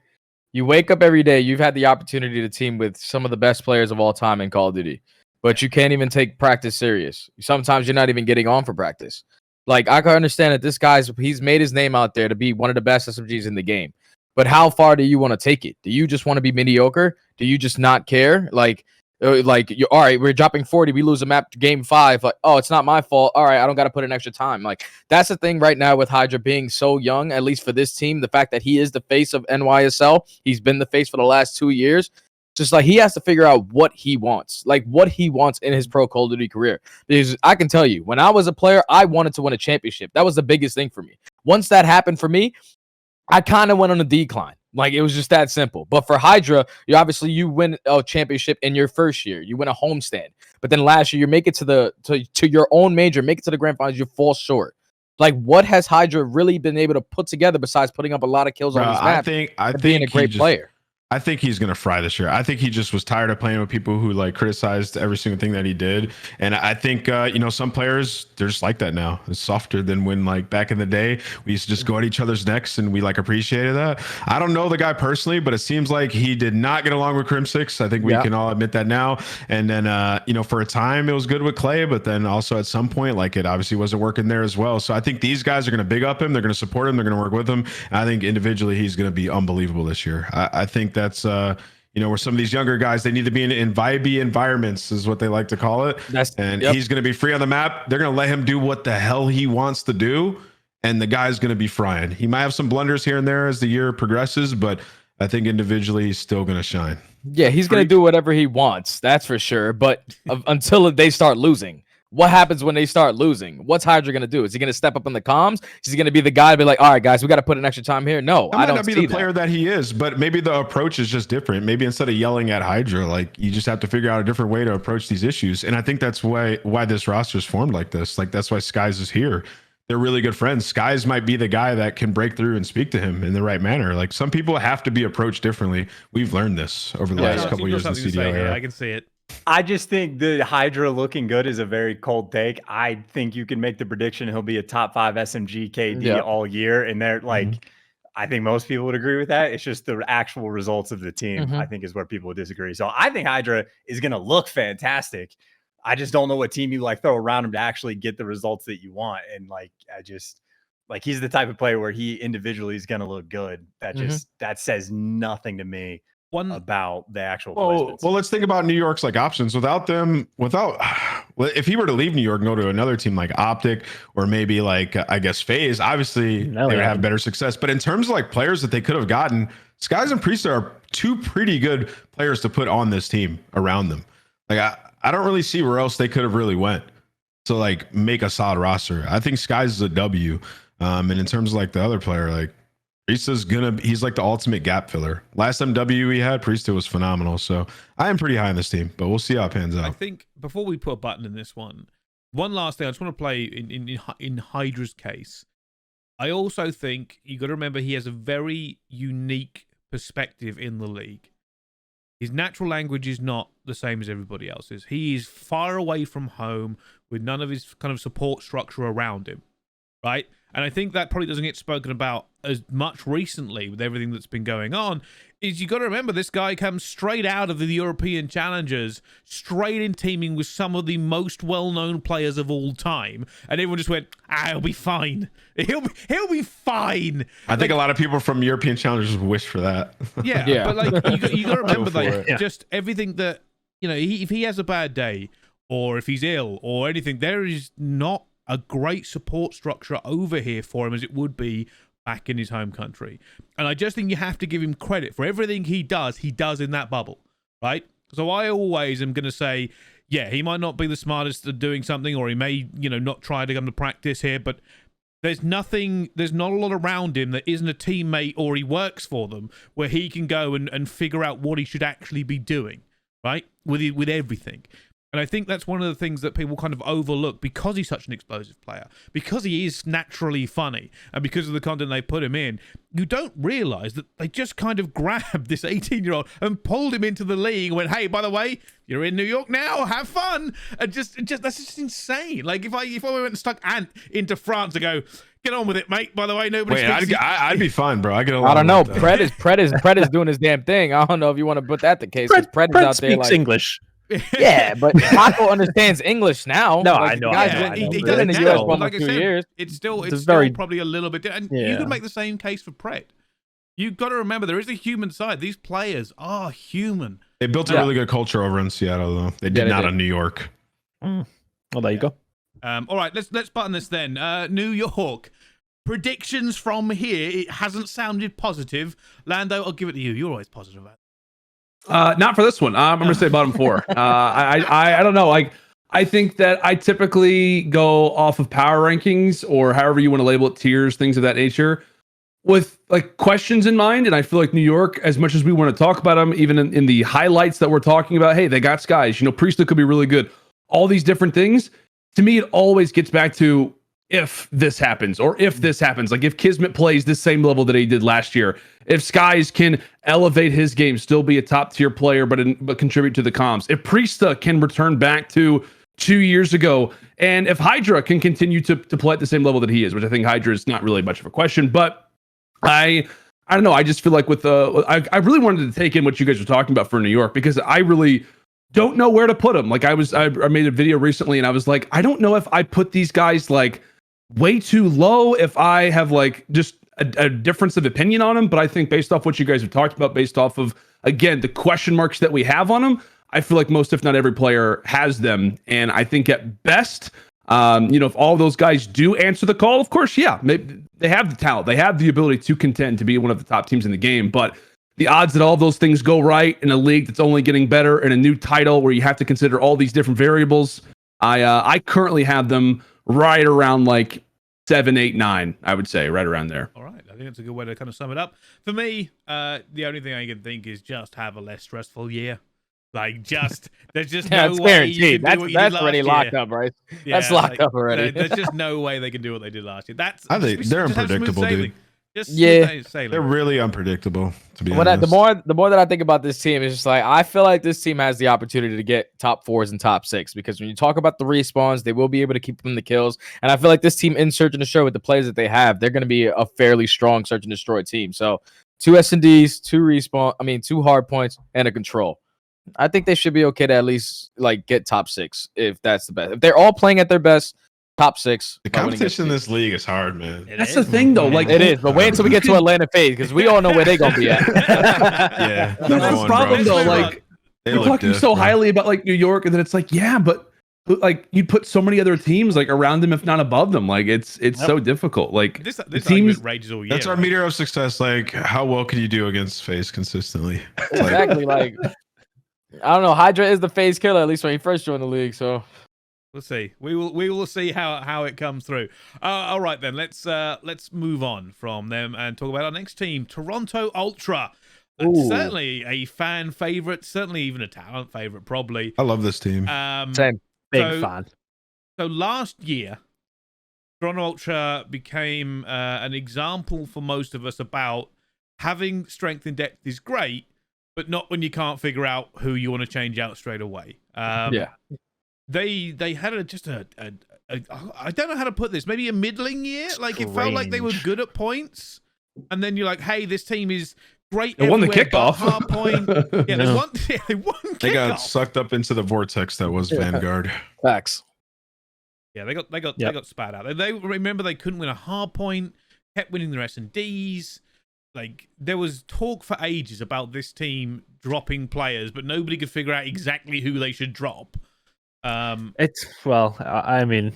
you wake up every day, you've had the opportunity to team with some of the best players of all time in Call of Duty, but you can't even take practice serious. Sometimes you're not even getting on for practice. Like, I can understand that this he's made his name out there to be one of the best SMGs in the game, but how far do you want to take it? Do you just want to be mediocre? Do you just not care? Like you're all right, we're dropping 40, we lose a map game 5, like, oh, it's not my fault, all right, I don't got to put in extra time. Like, that's the thing right now with Hydra being so young, at least for this team, the fact that he is the face of NYSL, he's been the face for the last 2 years, just like he has to figure out what he wants, like what he wants in his pro Call of Duty career. Because I can tell you, when I was a player, I wanted to win a championship. That was the biggest thing for me. Once that happened for me, I kind of went on a decline. Like, it was just that simple. But for Hydra, you win a championship in your first year. You win a homestand. But then last year, you make it to your own major, make it to the grand finals, you fall short. Like, what has Hydra really been able to put together besides putting up a lot of kills on this map? I think being a great player. I think he's going to fry this year. I think he just was tired of playing with people who like criticized every single thing that he did. And I think, some players, they're just like that now. It's softer than when like back in the day, we used to just go at each other's necks and we like appreciated that. I don't know the guy personally, but it seems like he did not get along with Crim6. I think we can all admit that now. And then, for a time it was good with Clay, but then also at some point, like it obviously wasn't working there as well. So I think these guys are going to big up him. They're going to support him. They're going to work with him. And I think individually, he's going to be unbelievable this year. I think that's where some of these younger guys, they need to be in vibey environments is what they like to call it. He's going to be free on the map. They're going to let him do what the hell he wants to do, and the guy's going to be frying. He might have some blunders here and there as the year progresses, but I think individually he's still going to shine. Yeah, he's going to do whatever he wants, that's for sure, but until they start losing. What happens when they start losing? What's Hydra going to do? Is he going to step up in the comms? Is he going to be the guy to be like, all right, guys, we got to put in extra time here? No, That I might don't not be see the player that he is, but maybe the approach is just different. Maybe instead of yelling at Hydra, like you just have to figure out a different way to approach these issues. And I think that's why this roster is formed like this. Like that's why Skies is here. They're really good friends. Skies might be the guy that can break through and speak to him in the right manner. Like some people have to be approached differently. We've learned this over the last couple of years in the CDL era. I can see it. I just think the Hydra looking good is a very cold take. I think you can make the prediction he'll be a top 5 SMG KD all year. And they're like, I think most people would agree with that. It's just the actual results of the team, I think, is where people would disagree. So I think Hydra is going to look fantastic. I just don't know what team you like throw around him to actually get the results that you want. And like, he's the type of player where he individually is going to look good. That that says nothing to me about the actual placements. Well, let's think about New York's like options without them. If he were to leave New York and go to another team like Optic or maybe like I guess FaZe, obviously they would have better success. But in terms of like players that they could have gotten, Skies and Priest are two pretty good players to put on this team around them. Like I don't really see where else they could have really went to like make a solid roster. I think Skies is a W. And in terms of like the other player, like Priesta's he's like the ultimate gap filler. Last time W we had, Priesta was phenomenal. So I am pretty high on this team, but we'll see how it pans out. I think before we put a button in this one last thing I just want to play in Hydra's case. I also think you got to remember he has a very unique perspective in the league. His natural language is not the same as everybody else's. He is far away from home with none of his kind of support structure around him, right? And I think that probably doesn't get spoken about as much recently with everything that's been going on. Is you got to remember this guy comes straight out of the European Challengers, straight in teaming with some of the most well-known players of all time, and everyone just went, he'll be fine. He'll be fine. I think a lot of people from European Challengers wish for that. Yeah. But like you got to remember that just everything that if he has a bad day or if he's ill or anything, there is not a great support structure over here for him as it would be back in his home country. And I just think you have to give him credit for everything he does in that bubble, right? So I always am going to say, yeah, he might not be the smartest at doing something, or he may, not try to come to practice here, but there's not a lot around him that isn't a teammate or he works for them where he can go and figure out what he should actually be doing, right? With everything. And I think that's one of the things that people kind of overlook because he's such an explosive player, because he is naturally funny, and because of the content they put him in. You don't realize that they just kind of grabbed this 18-year-old and pulled him into the league and went, hey, by the way, you're in New York now, have fun. And just that's just insane. Like if I went and stuck Ant into France and go, get on with it, mate. By the way, nobody. I'd be fine, bro. I get along. I don't know. Pred is doing his damn thing. I don't know if you want to put that the case. Pred is out there speaks like English. Yeah, but Paco understands English now. No, like, I know. He did in the US for almost 2 years. It's still very probably a little bit different. And you could make the same case for Pred. You've got to remember there is a human side. These players are human. They built a really good culture over in Seattle, though. They did not in New York. Well, there you go. All right, let's button this then. New York. Predictions from here. It hasn't sounded positive. Lando, I'll give it to you. You're always positive about it. Not for this one. I'm going to say bottom 4. I don't know. I think that I typically go off of power rankings or however you want to label it, tiers, things of that nature, with like questions in mind. And I feel like New York, as much as we want to talk about them, even in the highlights that we're talking about, hey, they got Skies. Priesthood could be really good. All these different things. To me, it always gets back to if this happens or if this happens. Like if Kismet plays the same level that he did last year, if Skies can elevate his game, still be a top tier player, but contribute to the comms, if Priesta can return back to 2 years ago, and if Hydra can continue to play at the same level that he is, which I think Hydra is not really much of a question, but I don't know. I just feel like with I really wanted to take in what you guys were talking about for New York, because I really don't know where to put them. Like I made a video recently and I was like, I don't know if I put these guys like way too low, if I have like just a difference of opinion on them. But I think based off what you guys have talked about, based off of, again, the question marks that we have on them, I feel like most, if not every player has them. And I think at best, if all those guys do answer the call, of course, yeah, maybe they have the talent, they have the ability to contend to be one of the top teams in the game. But the odds that all those things go right in a league that's only getting better, in a new title where you have to consider all these different variables, I currently have them right around like 7, 8, 9. I would say right around there. All right, I think that's a good way to kind of sum it up. For me, the only thing I can think is just have a less stressful year. Like, there's just no That's way you guaranteed. can do what you did That's last already year. locked up, right? That's Yeah, locked up already. There's just no way they can do what they did last year. I think they're unpredictable, dude. Just Yeah. sailing. They're really unpredictable, to be When honest. the more that I think about this team, it's just like I feel like this team has the opportunity to get top 4s and top 6 because when you talk about the respawns, they will be able to keep them the kills. And I feel like this team in Search and Destroy with the players that they have, they're going to be a fairly strong Search and Destroy team. So 2 S&Ds, 2 hard points, and a control. I think they should be okay to at least like get top 6 if that's the best. If they're all playing at their best, top 6. The competition in this league is hard, man. That's the thing, though. Like It is, but wait until we get to Atlanta Fade because we all know where they're gonna be at. Yeah, That's the problem, though. Like you're talking so highly about like New York, and then it's like, yeah, but like you'd put so many other teams like around them, if not above them. Like it's so difficult. Like this teams rages all year. That's our meter of success. Like, how well can you do against FaZe consistently? Exactly. Like I don't know. Hydra is the phase killer at least when he first joined the league. So we'll see. We will see how it comes through. All right then. Let's move on from them and talk about our next team, Toronto Ultra. Certainly a fan favorite. Certainly even a talent favorite. Probably. I love this team. same. Big fan. So last year, Toronto Ultra became an example for most of us about having strength in depth is great, but not when you can't figure out who you want to change out straight away. Yeah. They had I don't know how to put this, maybe a middling year. Like it felt like they were good at points, and then you're like, hey, this team is great. They won the everywhere but kickoff. hard point. Yeah, they won kickoff. They got sucked up into the vortex that was Vanguard. Facts. Yeah, they got spat out. They remember they couldn't win a hard point, kept winning their S&Ds. Like there was talk for ages about this team dropping players, but nobody could figure out exactly who they should drop. I mean,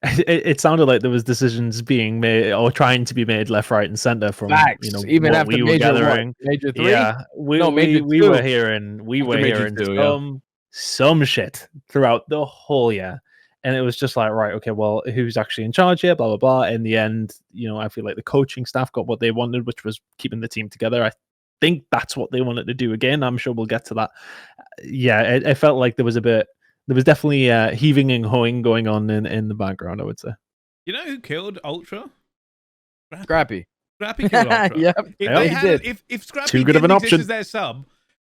it sounded like there was decisions being made or trying to be made left, right, and center from Facts. Even what after we were gathering. major 3. Yeah, we Major were 2. hearing Major 2, some shit throughout the whole year. And it was just like, right, okay, well, who's actually in charge here? Blah, blah, blah. In the end, I feel like the coaching staff got what they wanted, which was keeping the team together. I think that's what they wanted to do again. I'm sure we'll get to that. Yeah, it felt like there was definitely heaving and hoeing going on in the background, I would say. You know who killed Ultra? Scrappy. Scrappy killed Ultra. Yep. If Scrappy Too good of an didn't exist option. as their sub,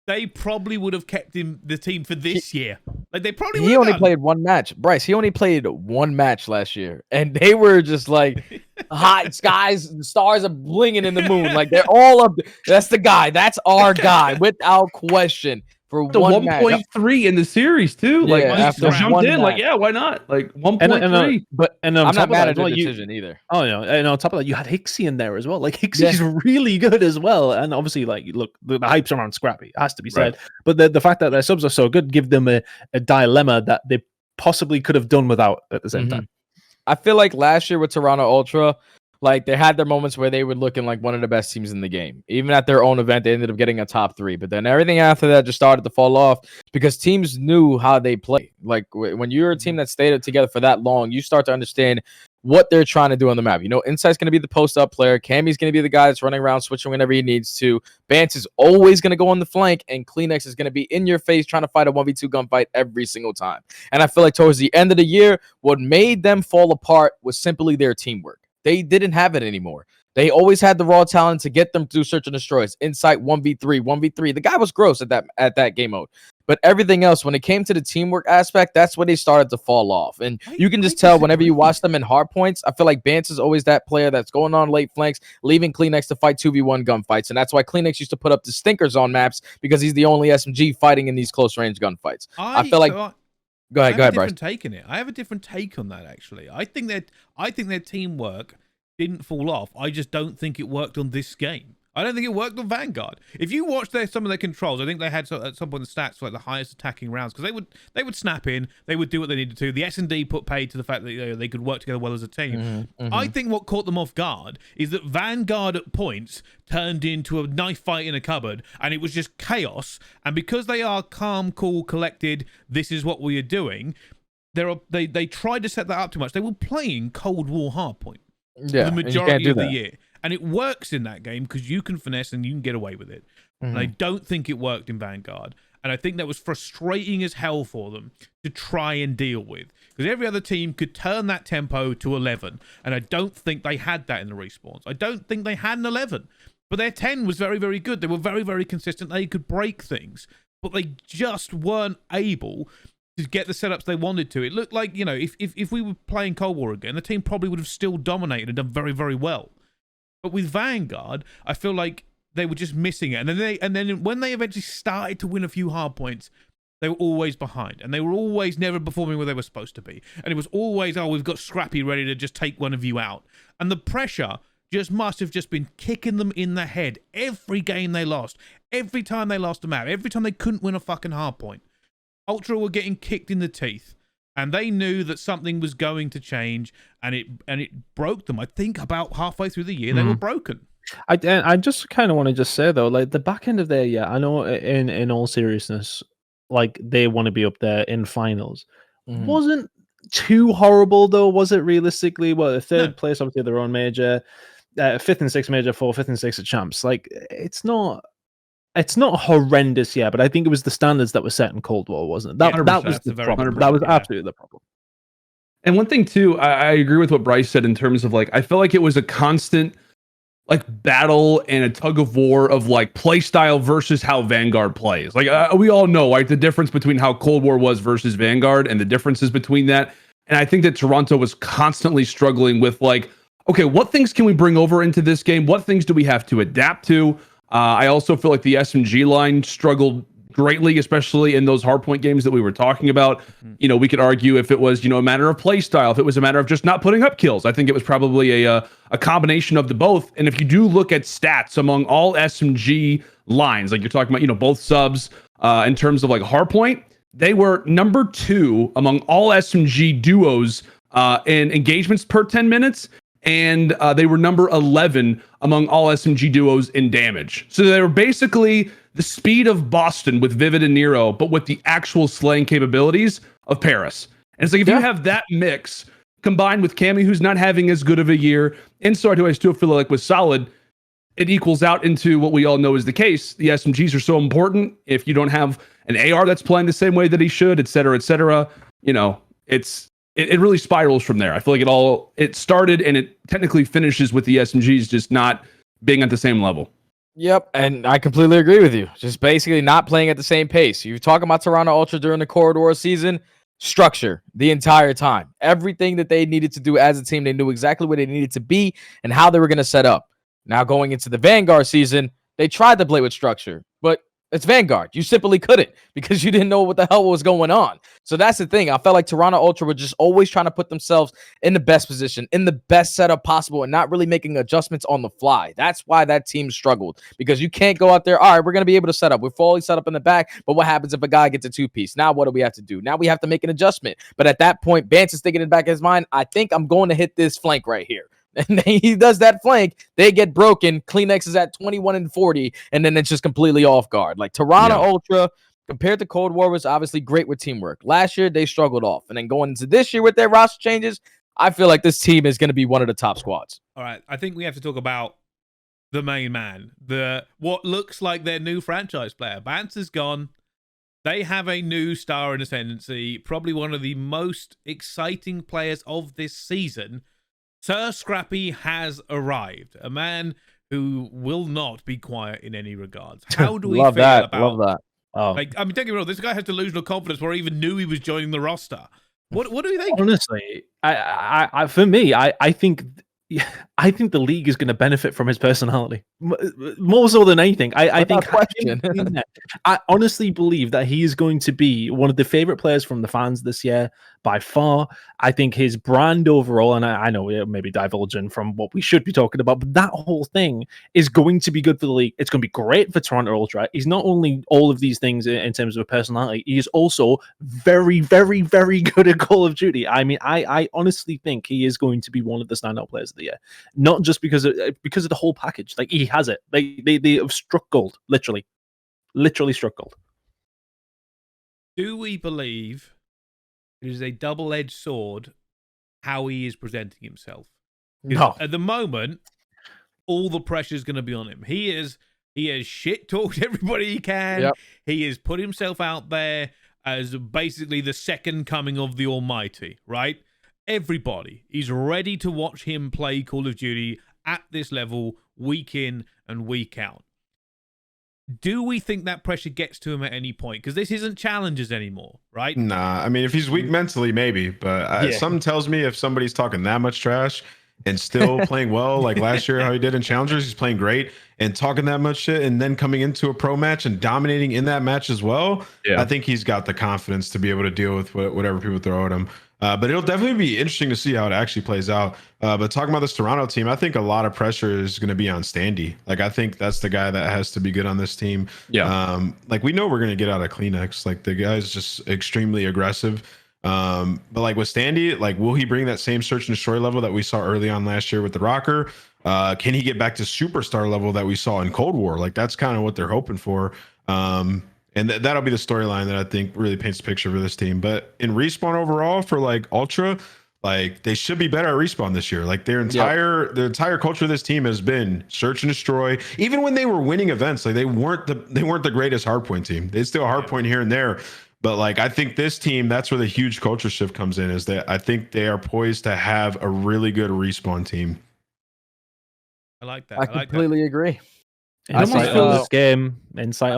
they probably would have kept the team for this year. Like they probably would He have only done. played one match. Bryce, he only played one match last year. And they were just like hot skies and stars are blinging in the moon. Like they're all up. That's the guy. That's our guy without question. For the one match. 1.3 in the series too. Like Yeah, just after jumped one in. Like, match. yeah, why not? Like And 1.3. on I'm top not of mad that at as well, the decision either. Oh, and on top of that, you had Hixie in there as well. Like Hixie's really good as well, and obviously, like, look, the hype's around Scrappy, it has to be said. Right. But the fact that their subs are so good give them a dilemma that they possibly could have done without at the same time. I feel like last year with Toronto Ultra, like they had their moments where they were looking like one of the best teams in the game. Even at their own event, they ended up getting a top 3. But then everything after that just started to fall off because teams knew how they play. Like when you're a team that stayed together for that long, you start to understand what they're trying to do on the map. Insight's going to be the post-up player. Cammy's going to be the guy that's running around, switching whenever he needs to. Bance is always going to go on the flank, and Kleenex is going to be in your face trying to fight a 1v2 gunfight every single time. And I feel like towards the end of the year, what made them fall apart was simply their teamwork. They didn't have it anymore. They always had the raw talent to get them through Search and Destroys. Insight 1v3. The guy was gross at that game mode. But everything else, when it came to the teamwork aspect, that's when they started to fall off. And you can just tell whenever you watch them in hard points, I feel like Bance is always that player that's going on late flanks, leaving Kleenex to fight 2v1 gunfights. And that's why Kleenex used to put up the stinkers on maps because he's the only SMG fighting in these close range gunfights. I feel like... Go ahead, Bryce. I have a different take on that, actually. I think their teamwork didn't fall off. I just don't think it worked on this game. I don't think it worked on Vanguard. If you watch some of their controls, I think they had at some point the stats for like the highest attacking rounds because they would snap in, they would do what they needed to. The S&D put paid to the fact that they could work together well as a team. I think what caught them off guard is that Vanguard at points turned into a knife fight in a cupboard, and it was just chaos. And because they are calm, cool, collected, this is what we are doing. they tried to set that up too much. They were playing Cold War Hardpoint Yeah, for the and you can't majority do of the that. year, and it works in that game because you can finesse and you can get away with it. And I don't think it worked in Vanguard, and I think that was frustrating as hell for them to try and deal with, because every other team could turn that tempo to 11, and I don't think they had that in the respawns. I don't think they had an 11, but their 10 was very, very good. They were very, very consistent. They could break things, but they just weren't able to get the setups they wanted to. It looked like, you know, if we were playing Cold War again, the team probably would have still dominated and done very, very well. But with Vanguard, I feel like they were just missing it. And then when they eventually started to win a few hard points, they were always behind, and they were always never performing where they were supposed to be. And it was always, oh, we've got Scrappy ready to just take one of you out. And the pressure just must have just been kicking them in the head every game they lost, every time they lost a map, every time they couldn't win a fucking hard point. Ultra were getting kicked in the teeth, and they knew that something was going to change, and it broke them. I think about halfway through the year, they were broken. I just kind of want to just say though, like the back end of their year, I know in all seriousness, like they want to be up there in finals. Wasn't too horrible though, was it? Realistically, well, the third place obviously their own major, 5th and 6th major, 4th, 5th and 6th at champs. Like it's not horrendous, yeah, but I think it was the standards that were set in Cold War, wasn't it? That was the problem. That was absolutely the problem. And one thing too, I agree with what Bryce said in terms of like, I felt like it was a constant like battle and a tug of war of like play style versus how Vanguard plays. Like we all know, like the difference between how Cold War was versus Vanguard and the differences between that. And I think that Toronto was constantly struggling with like, okay, what things can we bring over into this game? What things do we have to adapt to? I also feel like the SMG line struggled greatly, especially in those hardpoint games that we were talking about. You know, we could argue if it was, you know, a matter of play style, if it was a matter of just not putting up kills. I think it was probably a combination of the both. And if you do look at stats among all SMG lines, like you're talking about, you know, both subs in terms of like hardpoint, they were number 2 among all SMG duos in engagements per 10 minutes. And they were number 11 among all SMG duos in damage. So they were basically the speed of Boston with Vivid and Nero, but with the actual slaying capabilities of Paris. And it's like, if you have that mix combined with Cammy, who's not having as good of a year, and Sard, who I still feel like was solid, it equals out into what we all know is the case. The SMGs are so important. If you don't have an AR that's playing the same way that he should, et cetera, you know, it really spirals from there. I feel like it started and it technically finishes with the SMGs just not being at the same level. Yep, and I completely agree with you. Just basically not playing at the same pace. You're talking about Toronto Ultra during the corridor season, structure the entire time. Everything that they needed to do as a team, they knew exactly where they needed to be and how they were going to set up. Now going into the Vanguard season, they tried to play with structure, but it's Vanguard. You simply couldn't because you didn't know what the hell was going on. So that's the thing. I felt like Toronto Ultra were just always trying to put themselves in the best position, in the best setup possible, and not really making adjustments on the fly. That's why that team struggled, because you can't go out there, all right, we're going to be able to set up. We're fully set up in the back, but what happens if a guy gets a 2-piece? Now what do we have to do? Now we have to make an adjustment. But at that point, Bance is thinking in the back of his mind, I think I'm going to hit this flank right here. And he does that flank, they get broken. Kleenex is at 21 and 40, and then it's just completely off guard. Like Toronto Ultra, compared to Cold War, was obviously great with teamwork. Last year, they struggled off. And then going into this year with their roster changes, I feel like this team is going to be one of the top squads. All right, I think we have to talk about the main man, what looks like their new franchise player. Bance is gone. They have a new star in ascendancy, probably one of the most exciting players of this season. Sir Scrappy has arrived, a man who will not be quiet in any regards. How do we feel about that? Oh, like, I mean, don't get me wrong, this guy has delusional confidence where he even knew he was joining the roster. What do you think? Honestly, for me, I think the league is going to benefit from his personality more so than anything. I think I honestly believe that he is going to be one of the favorite players from the fans this year by far. I think his brand overall, and I know we're maybe divulging from what we should be talking about, but that whole thing is going to be good for the league. It's going to be great for Toronto Ultra. He's not only all of these things in terms of a personality, he is also very, very, very good at Call of Duty. I mean, I honestly think he is going to be one of the standout players of the year, not just because of the whole package. Like, he has it. They have struck gold, literally struck gold. Do we believe It is a double-edged sword how he is presenting himself. No. At the moment, all the pressure is going to be on him. He has shit-talked everybody he can. Yep. He has put himself out there as basically the second coming of the Almighty, right? Everybody is ready to watch him play Call of Duty at this level week in and week out. Do we think that pressure gets to him at any point? Because this isn't challenges anymore, right? Nah, I mean, if he's weak mentally, maybe. But something tells me if somebody's talking that much trash and still playing well, like last year, how he did in Challengers, he's playing great and talking that much shit, and then coming into a pro match and dominating in that match as well. Yeah. I think he's got the confidence to be able to deal with whatever people throw at him. But it'll definitely be interesting to see how it actually plays out. But talking about this Toronto team, I think a lot of pressure is going to be on Standy. Like, I think that's the guy that has to be good on this team. Yeah. Like, we know we're going to get out of Kleenex. Like, the guy's just extremely aggressive. But like with Standy, like, will he bring that same search and destroy level that we saw early on last year with the Rocker? Can he get back to superstar level that we saw in Cold War? Like, that's kind of what they're hoping for. And that'll be the storyline that I think really paints the picture for this team. But in Respawn overall for like Ultra, like they should be better at Respawn this year. Like their entire culture of this team has been search and destroy. Even when they were winning events, like they weren't the greatest hardpoint team. They still hardpoint here and there. But like I think this team, that's where the huge culture shift comes in, is that I think they are poised to have a really good Respawn team. I like that. I completely agree. Insight on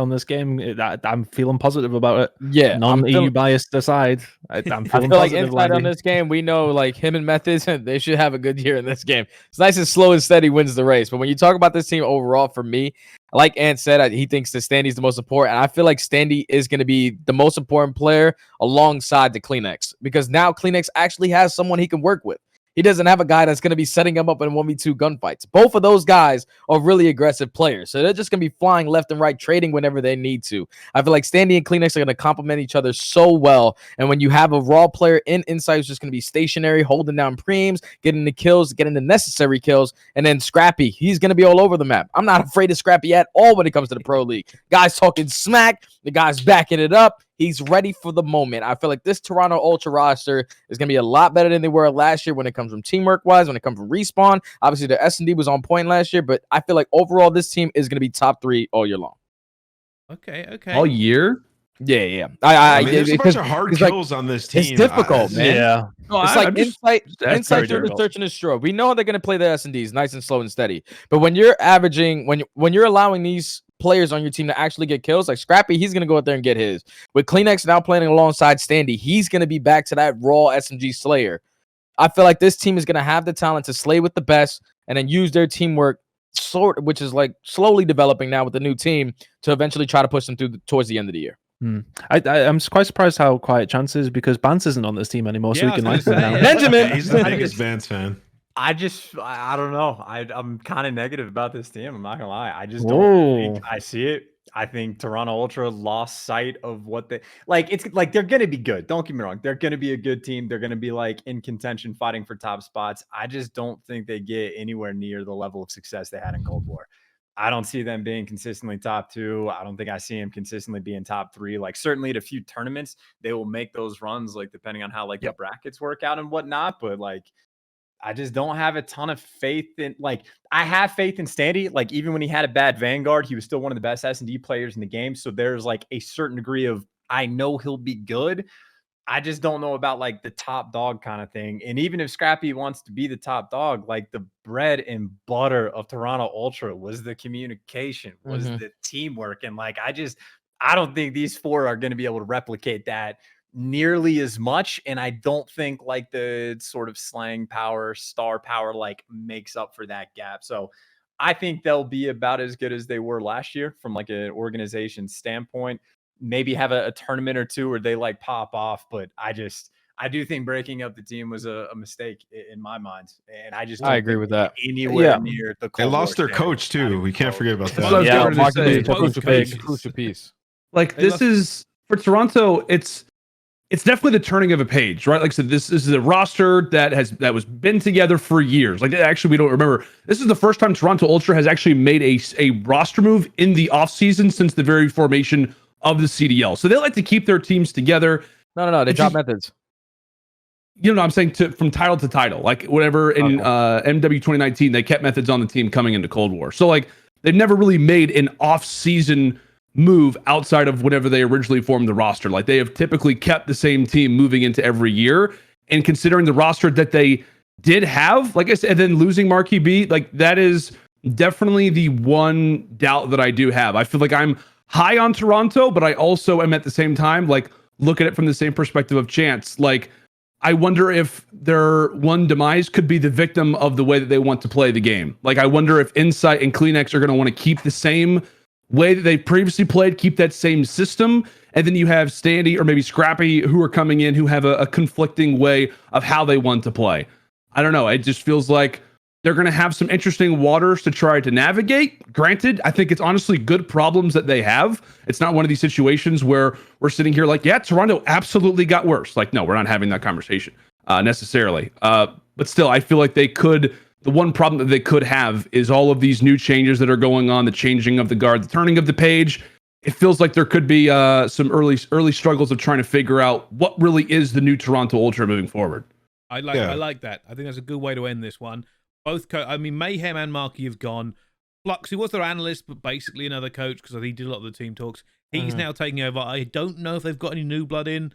this game. I'm feeling positive about it. Yeah, non-EU biased aside, I'm feeling I feel like positive. insight on this game, we know like him and Methods, they should have a good year in this game. It's nice and slow and steady wins the race. But when you talk about this team overall, for me, like Ant said, he thinks that Standy's the most important. And I feel like Standy is going to be the most important player alongside the Kleenex, because now Kleenex actually has someone he can work with. He doesn't have a guy that's going to be setting him up in 1v2 gunfights. Both of those guys are really aggressive players. So they're just going to be flying left and right, trading whenever they need to. I feel like Standy and Kleenex are going to complement each other so well. And when you have a raw player in Insight who's just going to be stationary, holding down preems, getting the kills, getting the necessary kills, and then Scrappy, he's going to be all over the map. I'm not afraid of Scrappy at all when it comes to the Pro League. Guys talking smack. The guy's backing it up. He's ready for the moment. I feel like this Toronto Ultra roster is going to be a lot better than they were last year when it comes from teamwork-wise, when it comes from Respawn. Obviously, the S&D was on point last year, but I feel like overall this team is going to be top 3 all year long. Okay. All year? Yeah. I mean, there's a bunch of hard kills on this team. It's difficult, man. Yeah. No, it's like Insight through the search and destroy. We know they're going to play the S&Ds nice and slow and steady. But when you're averaging, when you're allowing these players on your team to actually get kills, like Scrappy, he's going to go out there and get his. With Kleenex now playing alongside Standy, he's going to be back to that raw SMG slayer. I feel like this team is going to have the talent to slay with the best and then use their teamwork, which is like slowly developing now with the new team, to eventually try to push them towards the end of the year. I'm quite surprised how quiet Chance is, because Bance isn't on this team anymore, so we can like him now. Benjamin! He's the biggest Vance fan. I don't know. I'm kind of negative about this team. I'm not gonna lie. I just don't think I see it. I think Toronto Ultra lost sight of what they like. It's like they're gonna be good. Don't get me wrong. They're gonna be a good team. They're gonna be like in contention, fighting for top spots. I just don't think they get anywhere near the level of success they had in Cold War. I don't see them being consistently top 2. I don't think I see them consistently being top 3. Like certainly at a few tournaments, they will make those runs, like depending on how like the brackets work out and whatnot. But like, I just don't have a ton of faith in, like, I have faith in Standy. Like even when he had a bad Vanguard, he was still one of the best S&D players in the game. So there's like a certain degree of, I know he'll be good. I just don't know about like the top dog kind of thing. And even if Scrappy wants to be the top dog, like the bread and butter of Toronto Ultra was the communication, was the teamwork. And like, I don't think these 4 are going to be able to replicate that nearly as much. And I don't think like the sort of slang power, star power, like makes up for that gap. So I think they'll be about as good as they were last year from like an organization standpoint. Maybe have a tournament or 2 where they like pop off, but I do think breaking up the team was a mistake in my mind, and I agree with that. Anywhere near the they lost their coach too. We can't forget about that. Crucial piece. Like this is for Toronto. It's definitely the turning of a page, right? Like so, this is a roster that was been together for years. Like actually, we don't remember. This is the first time Toronto Ultra has actually made a roster move in the offseason since the very formation of the CDL. So they like to keep their teams together. No. They drop Methods. you know what I'm saying, from title to title, like whatever in MW 2019, they kept methods on the team coming into Cold War. So like they've never really made an off-season move outside of whenever they originally formed the roster. Like they have typically kept the same team moving into every year. And considering the roster that they did have, like I said, and then losing Marquee B, like that is definitely the one doubt that I do have. I feel like I'm high on Toronto, but I also am at the same time like look at it from the same perspective of Chance. Like I wonder if their one demise could be the victim of the way that they want to play the game. Like I wonder if Insight and Kleenex are going to want to keep the same way that they previously played, keep that same system. And then you have Standy or maybe Scrappy who are coming in who have a conflicting way of how they want to play. I don't know. It just feels like they're going to have some interesting waters to try to navigate. Granted, I think it's honestly good problems that they have. It's not one of these situations where we're sitting here like, yeah, Toronto absolutely got worse. Like, no, we're not having that conversation necessarily. But still, I feel like they could. The one problem that they could have is all of these new changes that are going on, the changing of the guard, the turning of the page. It feels like there could be some early struggles of trying to figure out what really is the new Toronto Ultra moving forward. I like that. I think that's a good way to end this one. Both, Mayhem and Marky have gone. Flux, who was their analyst, but basically another coach because I think he did a lot of the team talks. He's now taking over. I don't know if they've got any new blood in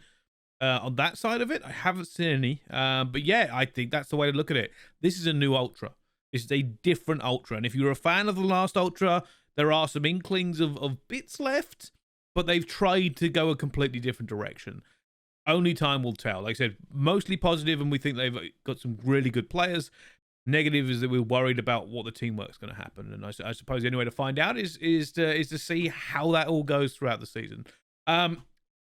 on that side of it. I haven't seen any. But yeah, I think that's the way to look at it. This is a new Ultra. This is a different Ultra. And if you're a fan of the last Ultra, there are some inklings of bits left, but they've tried to go a completely different direction. Only time will tell. Like I said, mostly positive, and we think they've got some really good players. Negative is that we're worried about what the teamwork's going to happen, and I suppose the only way to find out is to see how that all goes throughout the season.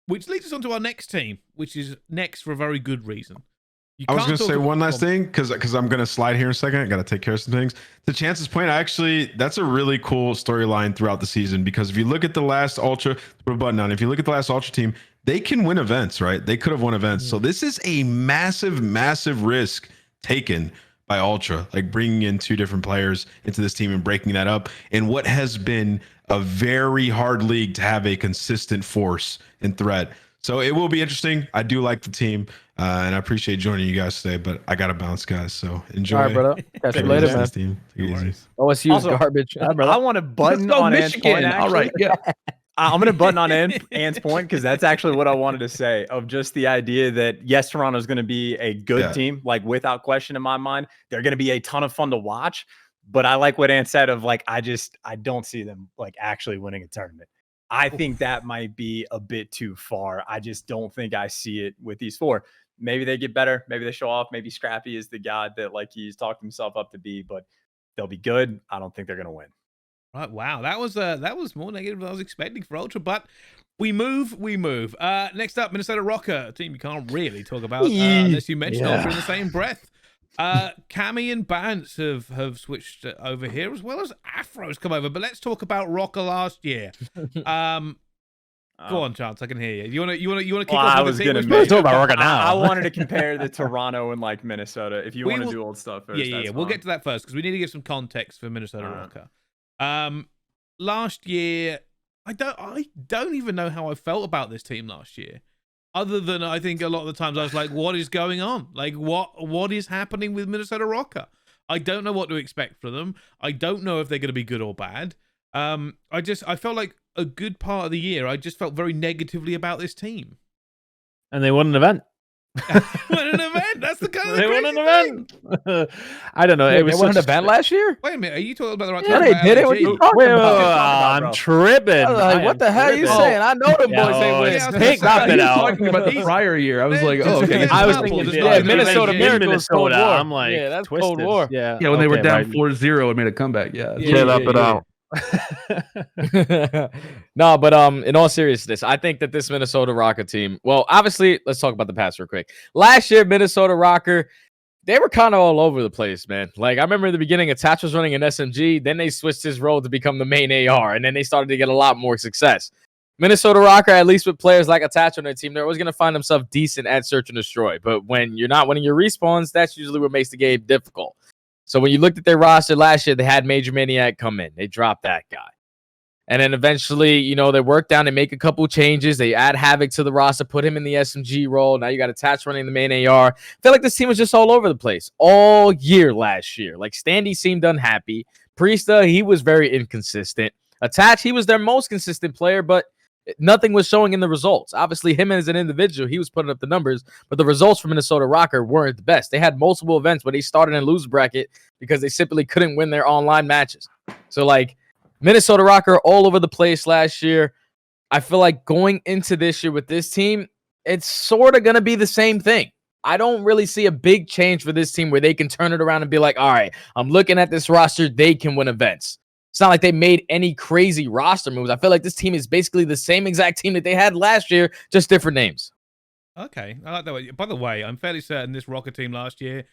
Which leads us on to our next team, which is next for a very good reason. I was going to say one last thing because I'm going to slide here in a second. I got to take care of some things. To Chance's point, that's a really cool storyline throughout the season because if you look at the last Ultra, put a button on. If you look at the last Ultra team, they can win events, right? They could have won events. So this is a massive, massive risk taken by Ultra, like bringing in two different players into this team and breaking that up in what has been a very hard league to have a consistent force and threat. So it will be interesting. I do like the team, and I appreciate joining you guys today, but I got to bounce, guys. So enjoy. All right, brother. Catch you later, man. Team. Take it easy. OSU is garbage. I want to button on Ant's point. All right, yeah. I'm going to button on Ant's point because that's actually what I wanted to say of just the idea that, yes, Toronto is going to be a good team, like without question in my mind. They're going to be a ton of fun to watch. But I like what Ant said of like, I don't see them like actually winning a tournament. I think that might be a bit too far. I just don't think I see it with these four. Maybe they get better. Maybe they show off. Maybe Scrappy is the guy that like he's talked himself up to be, but they'll be good. I don't think they're going to win. Right, wow, that was more negative than I was expecting for Ultra, but we move. Next up, Minnesota Rocker, a team you can't really talk about unless you mention Ultra in the same breath. Cammy and Bance have switched over here, as well as Afro's come over. But let's talk about Rocker last year. Go on, Chance. I can hear you. You want to kick off with the team? Let's talk about Rocker now. I wanted to compare the Toronto and like Minnesota. If you want to do old stuff first, yeah. We'll get to that first because we need to give some context for Minnesota Rocker. Last year, I don't even know how I felt about this team last year. Other than I think a lot of the times I was like, what is going on? Like what is happening with Minnesota Rocker? I don't know what to expect from them. I don't know if they're going to be good or bad. I felt like a good part of the year, I just felt very negatively about this team. And they won an event. Won an event. That's the kind of they won an event. I don't know. Wait, they won an event last year? Wait a minute. Are you talking about the right Yeah, time? they did it. What are you talking about? I'm tripping. Like, what the hell are you saying? I know the boys ain't win. Take that bit out. Talking about the prior year. I was like, oh, okay. I was thinking, Minnesota Miracles, Cold War. I'm like, yeah, that's twisted. Cold War. Yeah, when they were down 4-0 and made a comeback. Yeah, that bit out. No, but in all seriousness, I think that this Minnesota Rocker team, well, obviously, let's talk about the past real quick. Last year, Minnesota Rocker, they were kind of all over the place, man. Like, I remember in the beginning, Attach was running an SMG, then they switched his role to become the main AR, and then they started to get a lot more success. Minnesota Rocker, at least with players like Attach on their team, they're always going to find themselves decent at search and destroy. But when you're not winning your respawns, that's usually what makes the game difficult. So when you looked at their roster last year, they had Major Maniac come in. They dropped that guy. And then eventually, you know, they work down, they make a couple changes. They add Havoc to the roster, put him in the SMG role. Now you got Attach running the main AR. I feel like this team was just all over the place all year last year. Like Standy seemed unhappy. Priesta, he was very inconsistent. Attach, he was their most consistent player, but nothing was showing in the results. Obviously, him as an individual, he was putting up the numbers, but the results for Minnesota Rocker weren't the best. They had multiple events where they started in lose bracket because they simply couldn't win their online matches. So, like, Minnesota Rocker all over the place last year. I feel like going into this year with this team, it's sort of going to be the same thing. I don't really see a big change for this team where they can turn it around and be like, all right, I'm looking at this roster, they can win events. It's not like they made any crazy roster moves. I feel like this team is basically the same exact team that they had last year, just different names. Okay, I like that way. By the way, I'm fairly certain this Rocker team last year,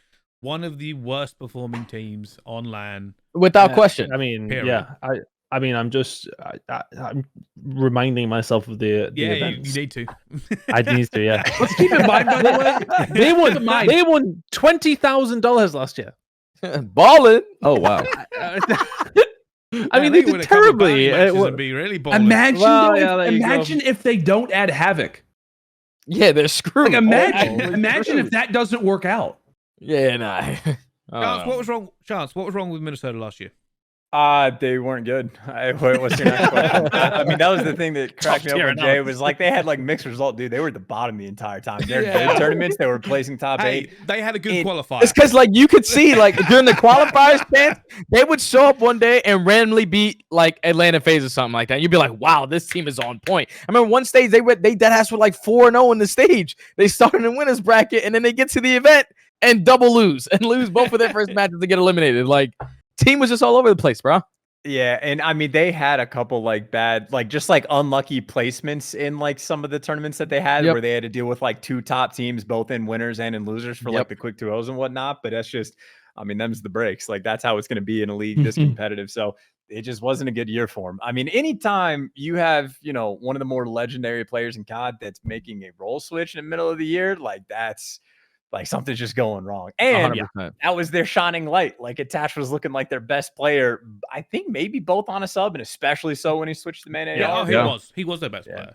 one of the worst performing teams on LAN. Without question. I mean, Period. yeah. I'm reminding myself of the Yeah, you events. need to. I need to, yeah. Let's keep in mind, by the way, They won $20,000 last year. Ballin'. Oh wow! I mean, they did terribly. And be really balling. Imagine, Well, though, yeah, there you go. imagine if they don't add Havoc. Yeah, they're screwed. Like, imagine, Oh, imagine if that doesn't work out. yeah, nah. Chance, what was wrong? Chance, what was wrong with Minnesota last year? They weren't good. What's your next question? I mean, that was the thing that cracked me up with Jay. Was like they had like mixed result, dude. They were at the bottom the entire time. Their Yeah. tournaments, they were placing top Hey, 8. they had a good qualifier. It's because like you could see like during the qualifiers, man, they would show up one day and randomly beat like Atlanta FaZe or something like that. You'd be like, wow, this team is on point. I remember one stage they dead ass were like 4-0 in the stage. They started in winners bracket and then they get to the event and double lose both of their first matches to get eliminated. Like team was just all over the place, bro. Yeah, and I mean they had a couple like bad, like just like unlucky placements in like some of the tournaments that they had where they had to deal with like 2 top teams, both in winners and in losers for like the quick 2-0s and whatnot. But that's just, I mean, them's the breaks. Like that's how it's going to be in a league this competitive. So it just wasn't a good year for him. I mean, anytime you have, you know, one of the more legendary players in COD that's making a role switch in the middle of the year, like that's like something's just going wrong. And 100%. that was their shining light. Like Attach was looking like their best player. I think maybe both on a sub, and especially so when he switched to main AR. Yeah, he was their best player.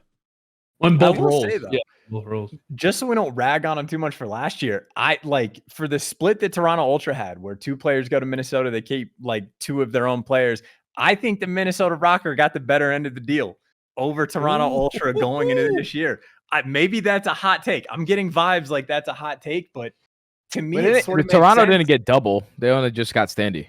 On both I will roles. say, though, Both roles. just so we don't rag on him too much for last year, I like for the split that Toronto Ultra had, where 2 players go to Minnesota, they keep like 2 of their own players. I think the Minnesota Rocker got the better end of the deal over Toronto Ultra going into this year. Maybe that's a hot take. I'm getting vibes like that's a hot take, but to me, it sort of Toronto makes sense. didn't get double. They only just got Standy.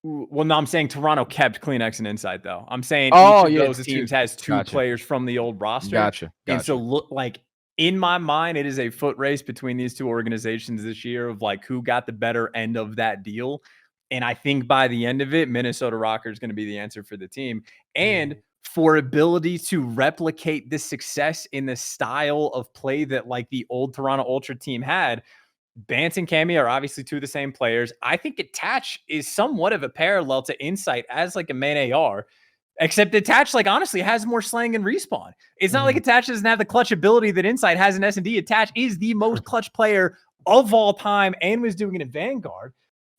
Well, no, I'm saying Toronto kept CleanX and Insight, though. I'm saying Oh, each yeah, of those it's teams 2. has 2 Gotcha. players from the old roster. Gotcha. And so, look, like in my mind, it is a foot race between these 2 organizations this year of like who got the better end of that deal. And I think by the end of it, Minnesota Rocker is going to be the answer for the team. And for ability to replicate this success in the style of play that like the old Toronto Ultra team had, Bance and Cammy are obviously 2 of the same players. I think Attach is somewhat of a parallel to Insight as like a main AR, except Attach like honestly has more slang and respawn. It's not like Attach doesn't have the clutch ability that Insight has in S&D. Attach is the most clutch player of all time and was doing it in Vanguard.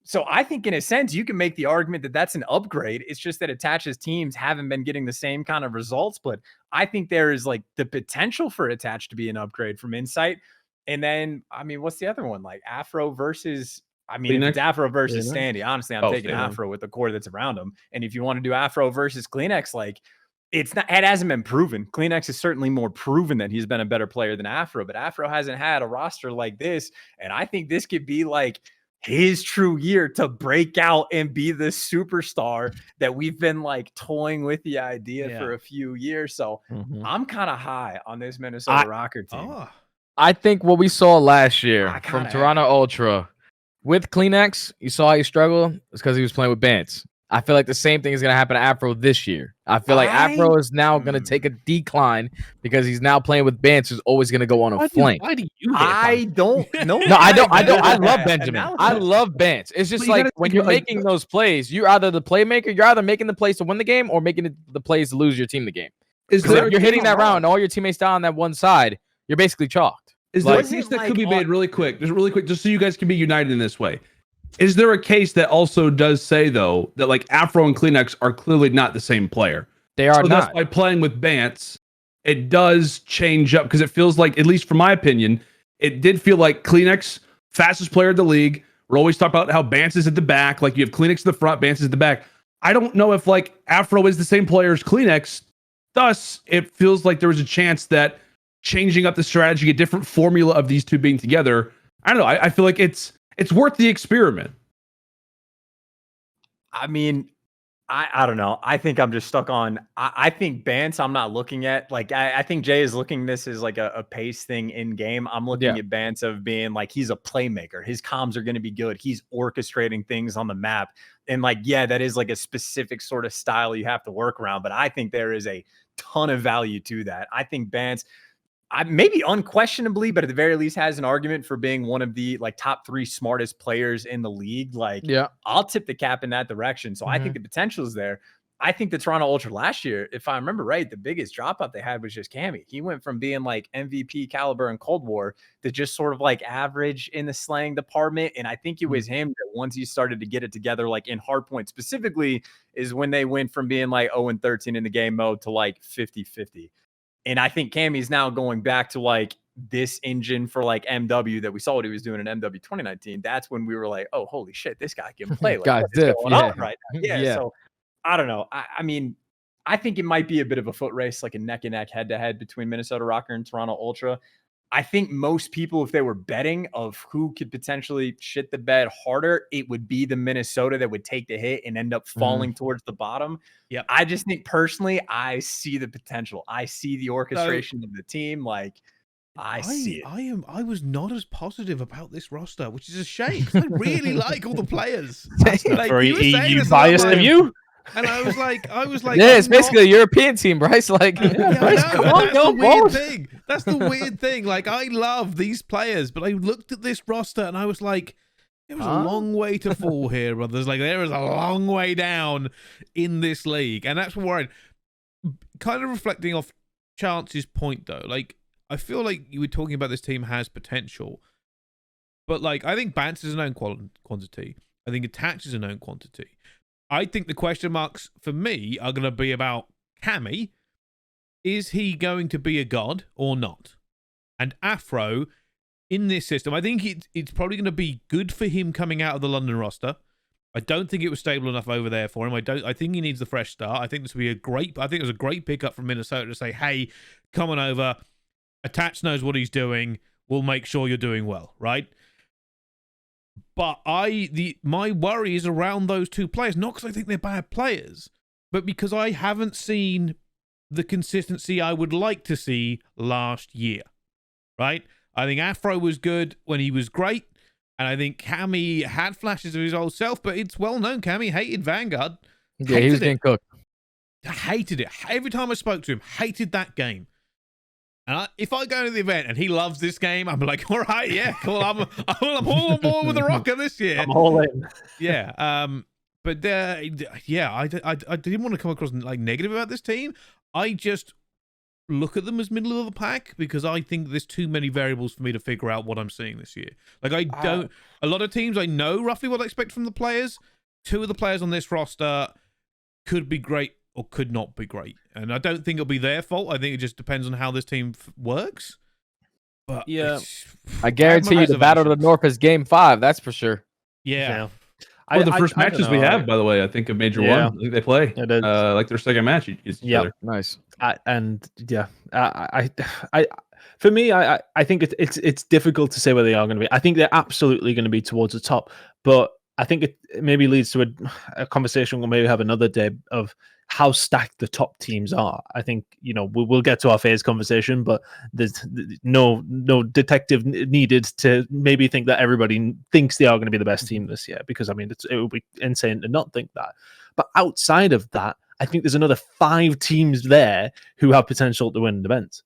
So I think in a sense, you can make the argument that that's an upgrade. It's just that Attach's teams haven't been getting the same kind of results, but I think there is like the potential for Attach to be an upgrade from Insight. And then, I mean, what's the other one? Like Afro versus, I mean, if it's Afro versus Standy, honestly, I'm taking Afro with the core that's around him. And if you want to do Afro versus CleanX, like it's not, it hasn't been proven. CleanX is certainly more proven that he's been a better player than Afro, but Afro hasn't had a roster like this. And I think this could be like his true year to break out and be the superstar that we've been like toying with the idea for a few years. So I'm kind of high on this Minnesota Rocker team. I think what we saw last year from Toronto Ultra with CleanX, you saw how he struggled. It's because he was playing with Bance. I feel like the same thing is going to happen to Afro this year. I feel like Afro is now going to take a decline because he's now playing with Bance, who's always going to go on a flank. Why do you? I don't know. No, I don't. I love Benjamin. I love Bance. It's just like when you're making those plays, you're either the playmaker, you're either making the plays to win the game or making the plays to lose your team the game. If you're hitting that round and all your teammates down on that one side, you're basically chalked. Is there a case that could be made really quick, just so you guys can be united in this way? Is there a case that also does say, though, that like Afro and CleanX are clearly not the same player? They are So that's not. why playing with Bance, it does change up because it feels like, at least from my opinion, it did feel like Kleenex, fastest player in the league. We're always talking about how Bance is at the back. Like you have Kleenex in the front, Bance is at the back. I don't know if like Afro is the same player as Kleenex. Thus, it feels like there was a chance that changing up the strategy, a different formula of these two being together, I don't know. I feel like it's worth the experiment. I mean, I don't know. I think I'm just stuck on. I think Bance. I'm not looking at like. I think Jay is looking this as like a pace thing in game. I'm looking at Bance of being like he's a playmaker. His comms are going to be good. He's orchestrating things on the map, and like that is like a specific sort of style you have to work around. But I think there is a ton of value to that. I think Bance. Maybe unquestionably, but at the very least has an argument for being one of the like top 3 smartest players in the league. Like, I'll tip the cap in that direction. So I think the potential is there. I think the Toronto Ultra last year, if I remember right, the biggest dropout they had was just Cammy. He went from being like MVP caliber in Cold War to just sort of like average in the slaying department. And I think it was him that once he started to get it together, like in hardpoint specifically, is when they went from being like 0-13 in the game mode to like 50-50. And I think Cammy's now going back to like this engine for like MW that we saw what he was doing in MW 2019. That's when we were like, oh, holy shit, this guy can play. Like, Guys, what is going on right now? Yeah. So I don't know. I mean, I think it might be a bit of a foot race, like a neck and neck head to head between Minnesota Rocker and Toronto Ultra. I think most people, if they were betting of who could potentially shit the bed harder, it would be the Minnesota that would take the hit and end up falling towards the bottom. Yeah. I just think personally, I see the potential. I see the orchestration of the team. Like I see it. I was not as positive about this roster, which is a shame because I really like all the players. Like, very EU biased of you. And I was like, yeah, it's basically a European team, Bryce. Like, Bryce, that's the weird thing. That's the weird thing. Like, I love these players, but I looked at this roster and I was like, there was a long way to fall here, brothers. Like, there is a long way down in this league, and that's what worried. Kind of reflecting off Chance's point, though. Like, I feel like you were talking about this team has potential, but like, I think Bance is a known quantity. I think Attach is a known quantity. I think the question marks for me are going to be about Cammy. Is he going to be a god or not? And Afro, in this system, I think it's probably going to be good for him coming out of the London roster. I don't think it was stable enough over there for him. I think he needs the fresh start. I think this would be I think it was a great pickup from Minnesota to say, hey, come on over. Attach knows what he's doing. We'll make sure you're doing well, right? But my worry is around those two players, not because I think they're bad players, but because I haven't seen the consistency I would like to see last year, right? I think Afro was good when he was great, and I think Cammy had flashes of his old self, but it's well known Cammy hated Vanguard. Yeah, he was getting cooked. Hated it. Every time I spoke to him, hated that game. And if I go to the event and he loves this game, I'm like, all right, yeah, cool. I'm all on board with the Rocker this year. I'm all in. Yeah. But yeah, I didn't want to come across like negative about this team. I just look at them as middle of the pack because I think there's too many variables for me to figure out what I'm seeing this year. Like a lot of teams, I know roughly what I expect from the players. 2 of the players on this roster could be great or could not be great. And I don't think it'll be their fault. I think it just depends on how this team works. But yeah, I guarantee you the Battle of the North is game 5. That's for sure. Yeah. One of the first matches we have, by the way, I think of Major 1. I think they play like their second match. Yeah, nice. For me, I think it's difficult to say where they are going to be. I think they're absolutely going to be towards the top, but I think it maybe leads to a conversation we'll maybe have another day of how stacked the top teams are. I think, we'll get to our phase conversation, but there's no detective needed to maybe think that everybody thinks they are going to be the best team this year, because I mean, it would be insane to not think that. But outside of that, I think there's another 5 teams there who have potential to win an event.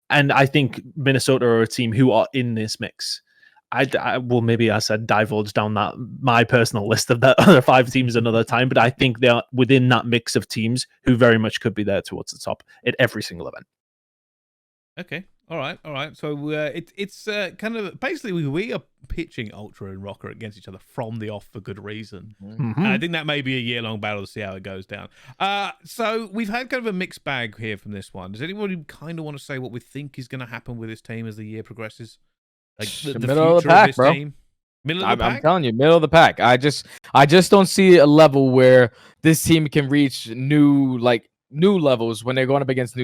And I think Minnesota are a team who are in this mix. I will maybe, as I said, divulge down my personal list of the other 5 teams another time, but I think they are within that mix of teams who very much could be there towards the top at every single event. Okay. All right. So it's kind of basically we are pitching Ultra and Rocker against each other from the off for good reason. Mhm. And I think that may be a year-long battle to see how it goes down. So we've had kind of a mixed bag here from this one. Does anybody kind of want to say what we think is going to happen with this team as the year progresses? Like the Middle of the future pack, this bro. team? Middle of the I'm pack? telling you, middle of the pack. I just don't see a level where this team can reach new levels when they're going up against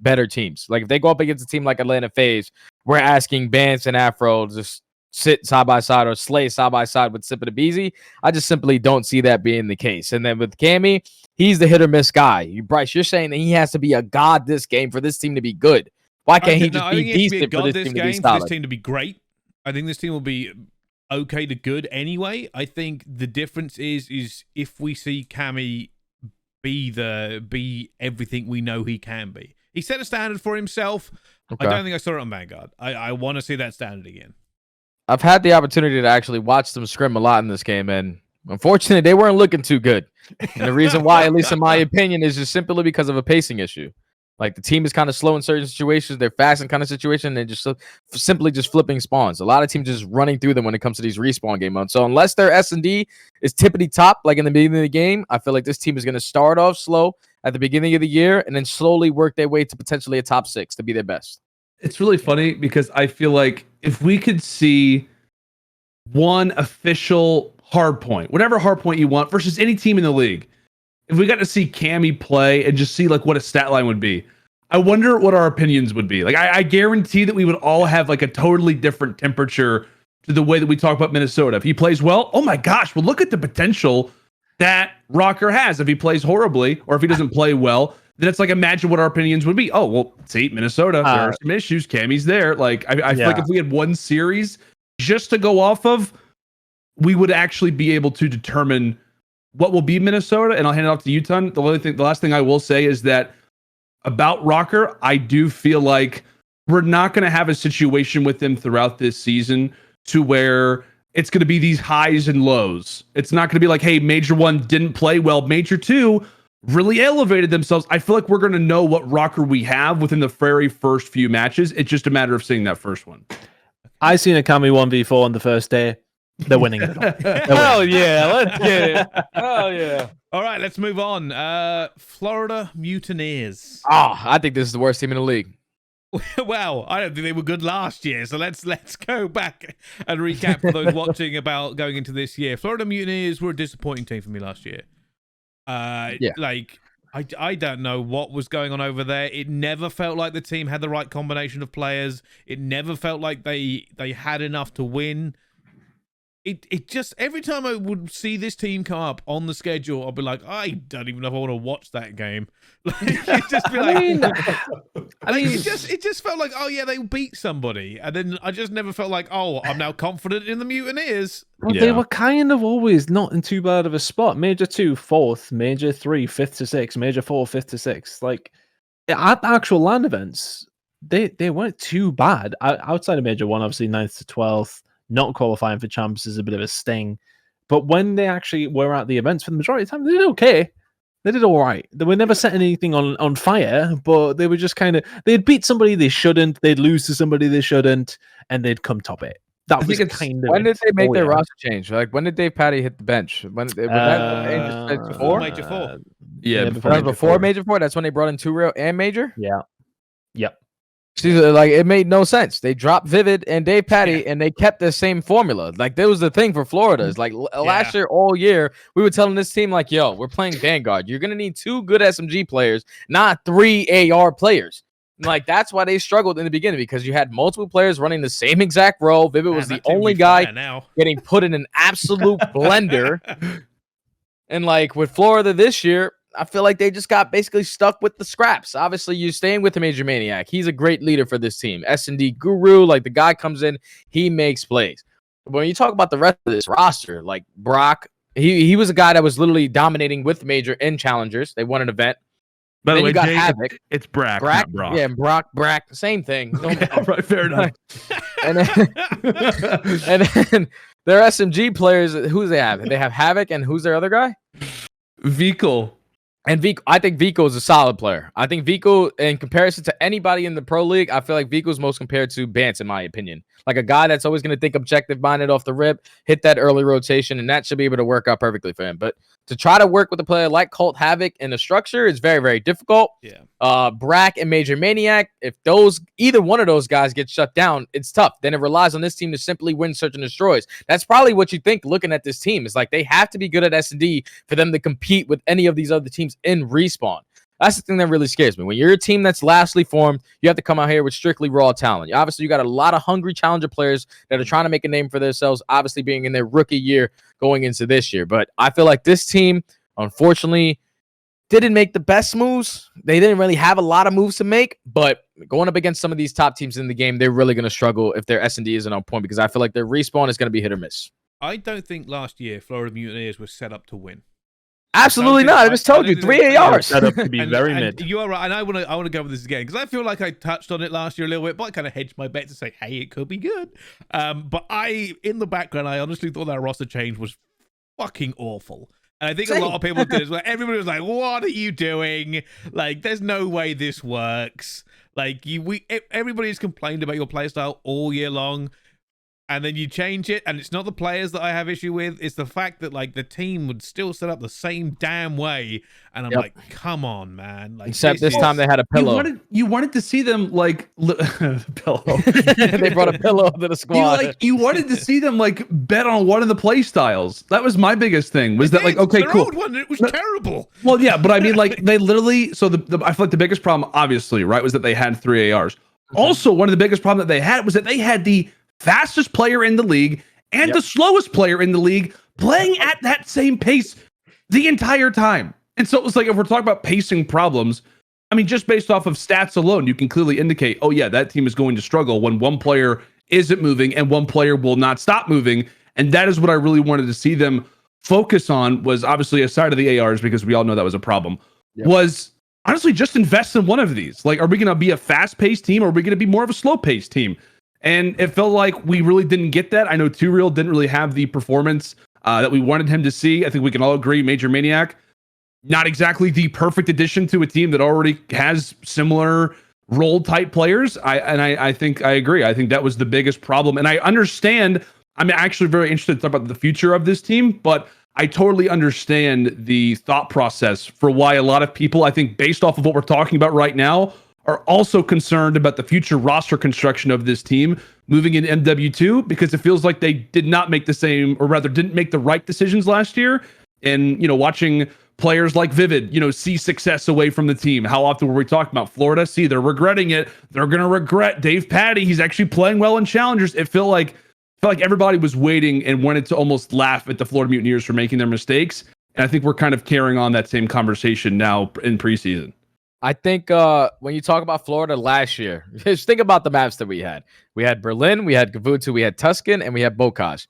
better teams. Like if they go up against a team like Atlanta FaZe, we're asking Bance and Afro to just sit side by side or slay side by side with Sip and Beezy. I just simply don't see that being the case. And then with Cammy, he's the hit or miss guy. Bryce, you're saying that he has to be a god this game for this team to be good. Why can't he just be decent for this team to be for solid? this team to be great. I think this team will be okay to good anyway. I think the difference is if we see Cammy be everything we know he can be. He set a standard for himself. Okay. I don't think I saw it on Vanguard. I want to see that standard again. I've had the opportunity to actually watch them scrim a lot in this game, and unfortunately, they weren't looking too good. And the reason why, at least in my opinion, is just simply because of a pacing issue. Like the team is kind of slow in certain situations, they're fast in kind of situation, and they're just simply just flipping spawns. A lot of teams just running through them when it comes to these respawn game modes. So unless their S&D is tippity top, like in the beginning of the game, I feel like this team is going to start off slow at the beginning of the year and then slowly work their way to potentially a top 6 to be their best. It's really funny because I feel like if we could see one official hard point, whatever hard point you want, versus any team in the league, if we got to see Cammy play and just see like what a stat line would be, I wonder what our opinions would be. Like I guarantee that we would all have like a totally different temperature to the way that we talk about Minnesota. If he plays well, oh my gosh, well look at the potential that Rocker has. If he plays horribly or if he doesn't play well, then it's like imagine what our opinions would be. Oh well, see Minnesota, there are some issues. Cammy's there. Like I feel like if we had one series just to go off of, we would actually be able to determine what will be Minnesota, and I'll hand it off to you, Ton. The last thing I will say is that about Rocker, I do feel like we're not going to have a situation with him throughout this season to where it's going to be these highs and lows. It's not going to be like, hey, Major 1 didn't play well, Major 2 really elevated themselves. I feel like we're going to know what Rocker we have within the very first few matches. It's just a matter of seeing that first one. I seen a Cammy 1v4 on the first day. They're winning it. Hell yeah, let's get it. Hell yeah. All right, let's move on. Florida Mutineers. I think this is the worst team in the league. Well, I don't think they were good last year, so let's go back and recap for those watching about going into this year. Florida Mutineers were a disappointing team for me last year. Like I don't know what was going on over there. It never felt like the team had the right combination of players. It never felt like they had enough to win. It just, every time I would see this team come up on the schedule, I'd be like, I don't even know if I want to watch that game. Like, it'd just be like, it just felt like, oh yeah, they beat somebody, and then I just never felt like, oh, I'm now confident in the Mutineers. Well, they were kind of always not in too bad of a spot. Major 2, 4th, Major 3, 5th to 6th, Major 4, 5th to 6th. Like at actual LAN events, they weren't too bad. Outside of Major 1, obviously 9th to 12th. Not qualifying for champs is a bit of a sting, but when they actually were at the events for the majority of the time, they did okay. They did all right. They were never setting anything on fire, but they were just kind of, they'd beat somebody they shouldn't, they'd lose to somebody they shouldn't, and they'd come top it. That was kind of. When did they make their roster change? Like when did Dave Patty hit the bench? When was that before Major 4? Yeah, before Major 4. That's when they brought in 2 Real and Major. Yeah. Yep. Like it made no sense. They dropped Vivid and Dave Patty, and they kept the same formula. Like that was the thing for Florida. It's like last year, all year, we were telling this team like, "Yo, we're playing Vanguard. You're gonna need 2 good SMG players, not 3 AR players." And like that's why they struggled in the beginning, because you had multiple players running the same exact role. Vivid was the only guy getting put in an absolute blender. And like with Florida this year, I feel like they just got basically stuck with the scraps. Obviously, you're staying with the Major Maniac. He's a great leader for this team. S&D guru, like the guy comes in, he makes plays. But when you talk about the rest of this roster, like Brock, he was a guy that was literally dominating with Major in challengers. They won an event. By the way, you got Jay, Havoc. it's Brack, not Brock. Yeah, Brack, same thing. Okay, all right, fair enough. and then their SMG players, who do they have? They have Havoc, and who's their other guy? Vehicle. And Vico, I think Vico is a solid player. I think Vico, in comparison to anybody in the pro league, I feel like Vico's most compared to Bance, in my opinion. Like a guy that's always going to think objective-minded off the rip, hit that early rotation, and that should be able to work out perfectly for him. But to try to work with a player like Colt Havoc in the structure is very, very difficult. Yeah. Brack and Major Maniac, if either one of those guys get shut down, it's tough. Then it relies on this team to simply win search and destroys. That's probably what you think looking at this team. Is like they have to be good at S&D for them to compete with any of these other teams in Respawn. That's the thing that really scares me. When you're a team that's lastly formed, you have to come out here with strictly raw talent. Obviously, you got a lot of hungry challenger players that are trying to make a name for themselves, obviously being in their rookie year going into this year. But I feel like this team, unfortunately, didn't make the best moves. They didn't really have a lot of moves to make, but going up against some of these top teams in the game, they're really going to struggle if their S&D isn't on point, because I feel like their Respawn is going to be hit or miss. I don't think last year Florida Mutineers were set up to win. Absolutely not. I just told you, 3 ARs. Set up to be very and mid. You are right, and I want to go over this again because I feel like I touched on it last year a little bit, but I kind of hedged my bet to say, hey, it could be good. But in the background, I honestly thought that roster change was fucking awful. And I think a lot of people did as well. Everybody was like, what are you doing? Like, there's no way this works. Like, everybody's complained about your playstyle all year long. And then you change it, and it's not the players that I have issue with. It's the fact that, like, the team would still set up the same damn way. And I'm like, come on, man. Like, except this time they had a pillow. You wanted to see them, like, pillow. They brought a pillow to the squad. You wanted to see them, like, bet on one of the play styles. That was my biggest thing, was that, like, okay, their cool. Old one, it was terrible. Well, yeah, but I mean, like, they literally, so I feel like the biggest problem, obviously, right, was that they had 3 ARs. Also, one of the biggest problems that they had was that they had the fastest player in the league and the slowest player in the league playing at that same pace the entire time. And so it was like, if we're talking about pacing problems, I mean, just based off of stats alone, you can clearly indicate, oh yeah, that team is going to struggle when one player isn't moving and one player will not stop moving. And that is what I really wanted to see them focus on, was obviously aside of the ARs, because we all know that was a problem, was honestly just invest in one of these. Like, are we going to be a fast-paced team, or are we going to be more of a slow-paced team? And it felt like we really didn't get that. I know 2Real didn't really have the performance that we wanted him to see. I think we can all agree Major Maniac, not exactly the perfect addition to a team that already has similar role type players. I think I agree. I think that was the biggest problem. And I understand, I'm actually very interested to talk about the future of this team, but I totally understand the thought process for why a lot of people, I think based off of what we're talking about right now, are also concerned about the future roster construction of this team moving into MW2, because it feels like they did not make the same, or rather didn't make the right decisions last year. And, you know, watching players like Vivid, you know, see success away from the team. How often were we talking about Florida? See, they're regretting it. They're going to regret Dave Patty. He's actually playing well in challengers. It felt like everybody was waiting and wanted to almost laugh at the Florida Mutineers for making their mistakes. And I think we're kind of carrying on that same conversation now in preseason. I think when you talk about Florida last year, just think about the maps that we had. We had Berlin, we had Gavutu, we had Tuscan, and we had Bokaj.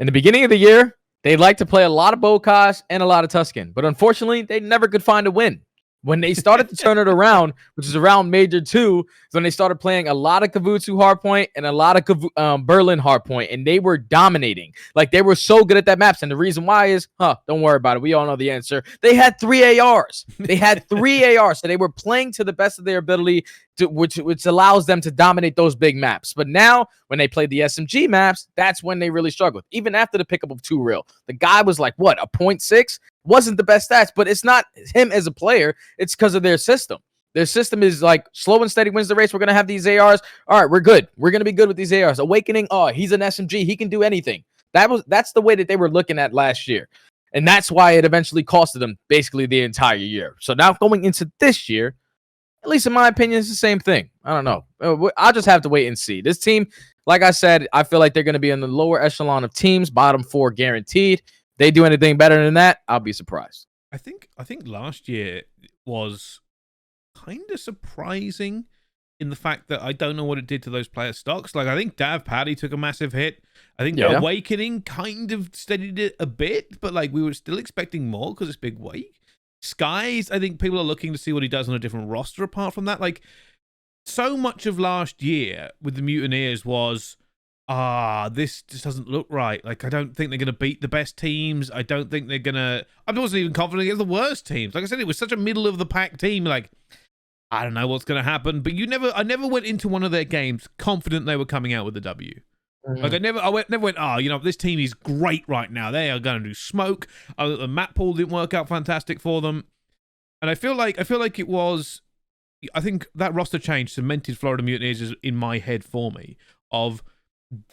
In the beginning of the year, they liked to play a lot of Bokaj and a lot of Tuscan, but unfortunately, they never could find a win. When they started to turn it around, which is around Major 2, is when they started playing a lot of Kavutsu hardpoint and a lot of Berlin hardpoint, and they were dominating. Like, they were so good at that maps, and the reason why is, don't worry about it. We all know the answer. They had 3 ARs. They had 3 ARs, so they were playing to the best of their ability, which allows them to dominate those big maps. But now, when they played the SMG maps, that's when they really struggled. Even after the pickup of 2Real, the guy was like, what, a 0.6? Wasn't the best stats, but it's not him as a player. It's because of their system. Their system is like slow and steady wins the race. We're going to have these ARs. All right, we're good. We're going to be good with these ARs. Awakening, he's an SMG. He can do anything. That's the way that they were looking at last year. And that's why it eventually costed them basically the entire year. So now going into this year, at least in my opinion, it's the same thing. I don't know. I'll just have to wait and see. This team, like I said, I feel like they're going to be in the lower echelon of teams, bottom 4 guaranteed. They do anything better than that, I'll be surprised. I think last year was kind of surprising in the fact that I don't know what it did to those player stocks. Like, I think Dav Paddy took a massive hit. I think Awakening kind of steadied it a bit, but like we were still expecting more because it's Big Wake. Skies, I think people are looking to see what he does on a different roster apart from that. Like, so much of last year with the Mutineers was this just doesn't look right. Like, I don't think they're going to beat the best teams. I don't think they're going to... I wasn't even confident against the worst teams. Like I said, it was such a middle-of-the-pack team. Like, I don't know what's going to happen. But I never went into one of their games confident they were coming out with a W. Like, I never went, this team is great right now. They are going to do smoke. The map pool didn't work out fantastic for them. And I feel like it was... I think that roster change cemented Florida Mutineers in my head for me of...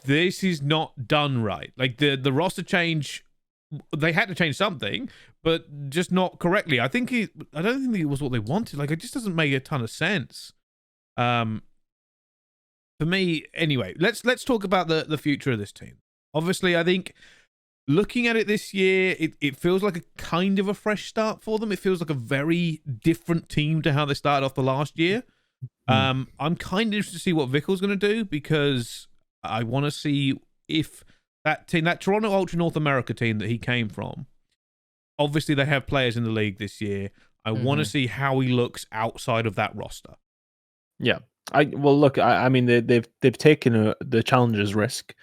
This is not done right. Like the roster change, they had to change something, but just not correctly. I don't think it was what they wanted. Like, it just doesn't make a ton of sense. For me, anyway, let's talk about the future of this team. Obviously, I think looking at it this year, it feels like a kind of a fresh start for them. It feels like a very different team to how they started off the last year. I'm kind of interested to see what Vickel's going to do, because I want to see if that team, that Toronto Ultra North America team that he came from, obviously they have players in the league this year. I want to see how he looks outside of that roster. Yeah. I mean, they've taken the challenger's risk.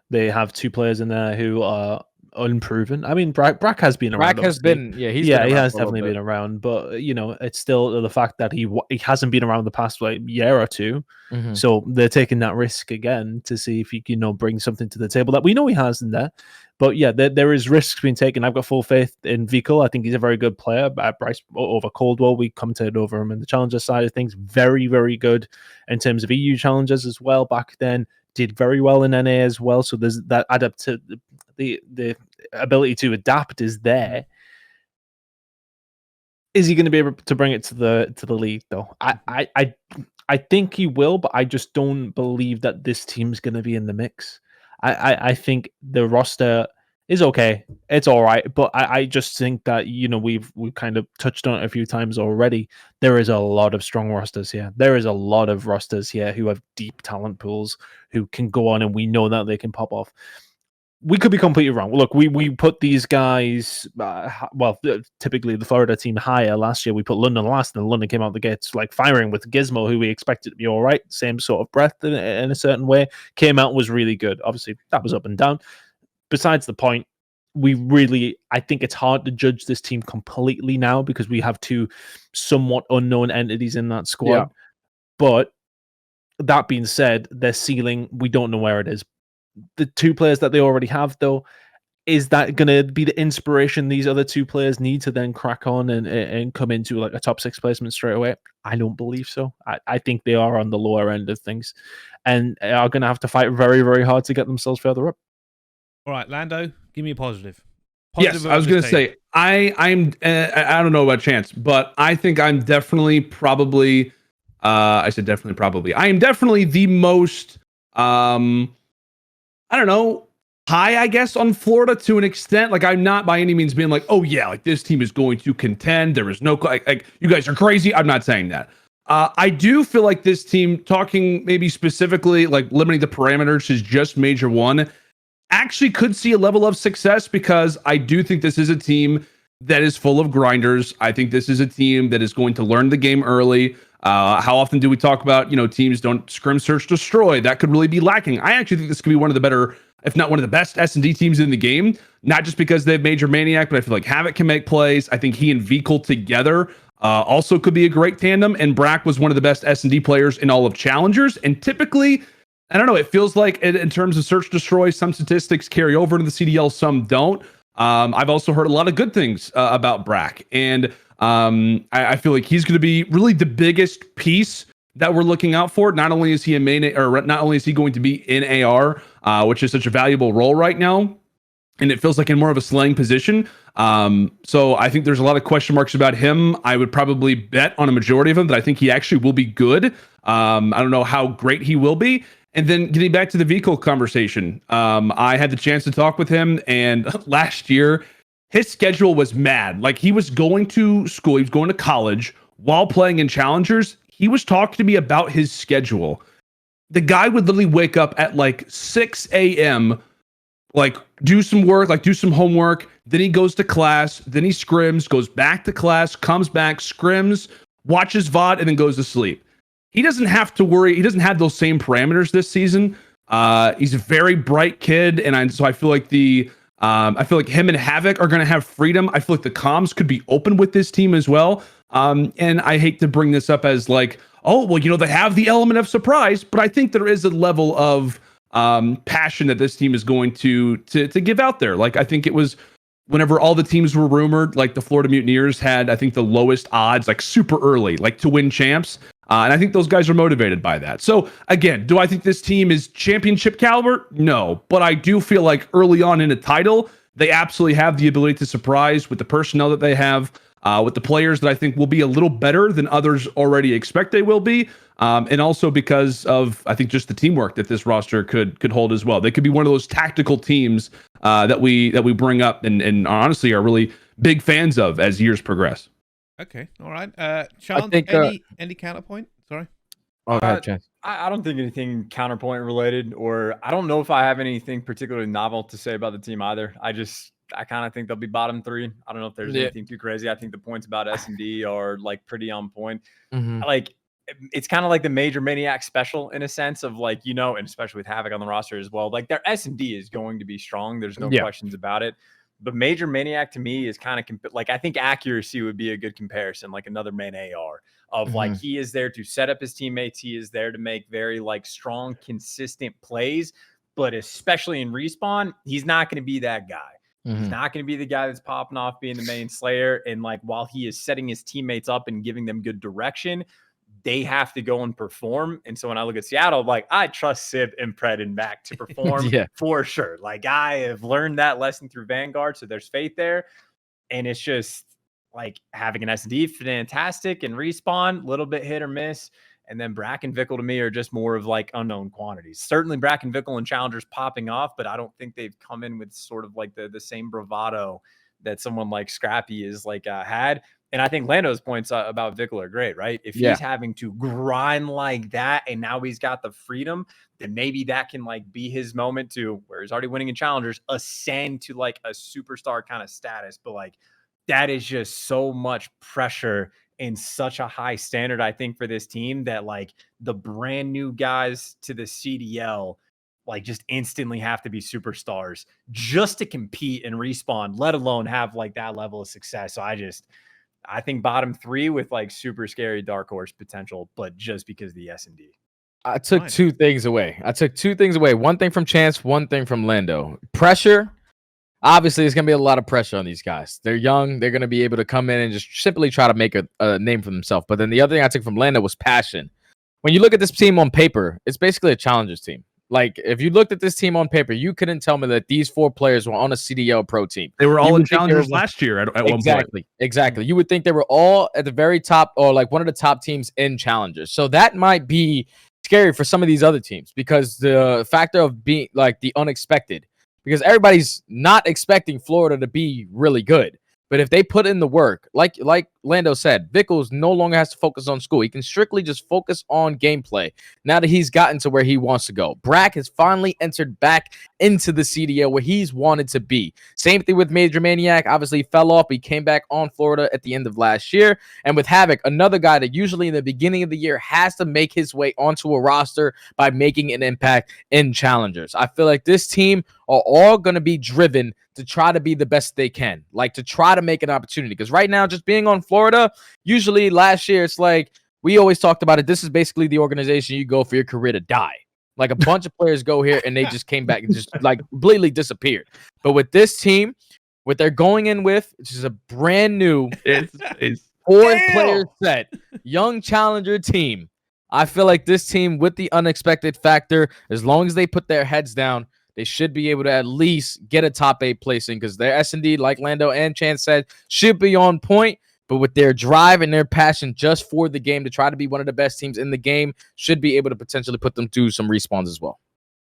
They have 2 players in there who are unproven. I mean, Brack has been around. Brack has been, he has definitely been around. But it's still the fact that he hasn't been around the past year or 2. So they're taking that risk again to see if he can bring something to the table that we know he has in there. But yeah, there is risks being taken. I've got full faith in Vickel. I think he's a very good player. Bryce over Coldwell, we commented over him in the challenger side of things. Very, very good in terms of EU challengers as well. Back then, did very well in NA as well. So there's that the ability to adapt is there. Is he going to be able to bring it to the league though? I think he will, but I just don't believe that this team's going to be in the mix. I think the roster is okay. It's all right. But I just think that, we've kind of touched on it a few times already. There is a lot of strong rosters here. There is a lot of rosters here who have deep talent pools, who can go on, and we know that they can pop off. We could be completely wrong. Look, we put these guys, typically the Florida team higher. Last year we put London last, and London came out the gates like firing with Gizmo, who we expected to be all right. Same sort of breadth in a certain way. Came out, was really good. Obviously, that was up and down. Besides the point, I think it's hard to judge this team completely now because we have 2 somewhat unknown entities in that squad. Yeah. But that being said, their ceiling, we don't know where it is. The 2 players that they already have, though, is that going to be the inspiration these other 2 players need to then crack on and come into like a top 6 placement straight away? I don't believe so. I think they are on the lower end of things and are going to have to fight very, very hard to get themselves further up. All right, Lando, give me a positive. Yes, I was going to say, I'm I don't know about Chance, but I think I'm definitely probably, I said definitely probably. I am definitely the most, I don't know, high, I guess, on Florida to an extent. Like, I'm not by any means being like, oh yeah, like this team is going to contend. There is no, like you guys are crazy. I'm not saying that. I do feel like this team, talking maybe specifically, like limiting the parameters to just Major 1, actually could see a level of success because I do think this is a team that is full of grinders. I think this is a team that is going to learn the game early. How often do we talk about, teams don't scrim, search, destroy? That could really be lacking. I actually think this could be one of the better, if not one of the best S&D teams in the game, not just because they have Major Maniac, but I feel like Havoc can make plays. I think he and Vickel together also could be a great tandem. And Brack was one of the best S&D players in all of Challengers. And typically, I don't know, it feels like in terms of search, destroy, some statistics carry over into the CDL, some don't. I've also heard a lot of good things about Brack. And I feel like he's going to be really the biggest piece that we're looking out for. Not only is he not only is he going to be in AR, which is such a valuable role right now, and it feels like in more of a slaying position. So I think there's a lot of question marks about him. I would probably bet on a majority of them that I think he actually will be good. I don't know how great he will be. And then getting back to the Vickel conversation, I had the chance to talk with him, and last year, his schedule was mad. Like, he was going to school, he was going to college while playing in Challengers. He was talking to me about his schedule. The guy would literally wake up at like 6 a.m., like do some work, like do some homework. Then he goes to class, then he scrims, goes back to class, comes back, scrims, watches VOD, and then goes to sleep. He doesn't have to worry. He doesn't have those same parameters this season. He's a very bright kid, and so I feel like I feel like him and Havoc are going to have freedom. I feel like the comms could be open with this team as well. And I hate to bring this up as like, oh, well, they have the element of surprise, but I think there is a level of passion that this team is going to give out there. Like, I think it was whenever all the teams were rumored, like the Florida Mutineers had, I think, the lowest odds, like super early, like to win champs. And I think those guys are motivated by that. So again, do I think this team is championship caliber? No, but I do feel like early on in a title, they absolutely have the ability to surprise with the personnel that they have, with the players that I think will be a little better than others already expect they will be. And also because of, I think, just the teamwork that this roster could hold as well. They could be one of those tactical teams that we bring up and honestly are really big fans of as years progress. Okay, all right. Sean, think, any counterpoint? Sorry. Oh, go ahead, Chance. I don't think anything counterpoint related, or I don't know if I have anything particularly novel to say about the team either. I kind of think they'll be bottom 3. I don't know if there's anything too crazy. I think the points about S&D are like pretty on point. Like, it's kind of like the Major Maniac special in a sense of like, and especially with Havoc on the roster as well. Like, their S&D is going to be strong. There's no questions about it. But Major Maniac to me is kind of like, I think accuracy would be a good comparison, like another main AR of like, he is there to set up his teammates. He is there to make very like strong, consistent plays, but especially in respawn, he's not going to be that guy. He's not going to be the guy that's popping off being the main slayer. And like, while he is setting his teammates up and giving them good direction, they have to go and perform. And so when I look at Seattle, like, I trust Sib and Pred and Mac to perform for sure. Like, I have learned that lesson through Vanguard, so there's faith there. And it's just like having an SD fantastic and respawn, little bit hit or miss. And then Brack and Vickle to me are just more of like unknown quantities. Certainly Brack and Vickle and Challengers popping off, but I don't think they've come in with sort of like the same bravado that someone like Scrappy is like had. And I think Lando's points about Vickle are great, right? If he's having to grind like that and now he's got the freedom, then maybe that can like be his moment to, where he's already winning in Challengers, ascend to like a superstar kind of status. But like, that is just so much pressure and such a high standard, I think, for this team that like the brand new guys to the CDL like just instantly have to be superstars just to compete and respawn, let alone have like that level of success. So I think bottom 3 with like super scary dark horse potential, but just because of the S&D. I took 2 things away. One thing from Chance, one thing from Lando. Pressure. Obviously, there's going to be a lot of pressure on these guys. They're young. They're going to be able to come in and just simply try to make a name for themselves. But then the other thing I took from Lando was passion. When you look at this team on paper, it's basically a Challengers team. Like, if you looked at this team on paper, you couldn't tell me that these 4 players were on a CDL pro team. They were all in Challengers last year at one point. Exactly. You would think they were all at the very top or like one of the top teams in Challengers. So that might be scary for some of these other teams because the factor of being like the unexpected, because everybody's not expecting Florida to be really good. But if they put in the work, like Lando said, Vickles no longer has to focus on school. He can strictly just focus on gameplay now that he's gotten to where he wants to go. Brack has finally entered back into the CDL where he's wanted to be. Same thing with Major Maniac. Obviously fell off. He came back on Florida at the end of last year. And with Havoc, another guy that usually in the beginning of the year has to make his way onto a roster by making an impact in Challengers. I feel like this team are all going to be driven to try to be the best they can, like to try to make an opportunity. Because right now, just being on Florida, usually last year, it's like we always talked about it. This is basically the organization you go for your career to die. Like a bunch of players go here and they just came back and just like completely disappeared. But with this team, what they're going in with, which is a brand new 4-player set, young challenger team. I feel like this team with the unexpected factor, as long as they put their heads down, they should be able to at least get a top 8 placing because their S&D, like Lando and Chance said, should be on point. But with their drive and their passion just for the game to try to be one of the best teams in the game, should be able to potentially put them through some respawns as well.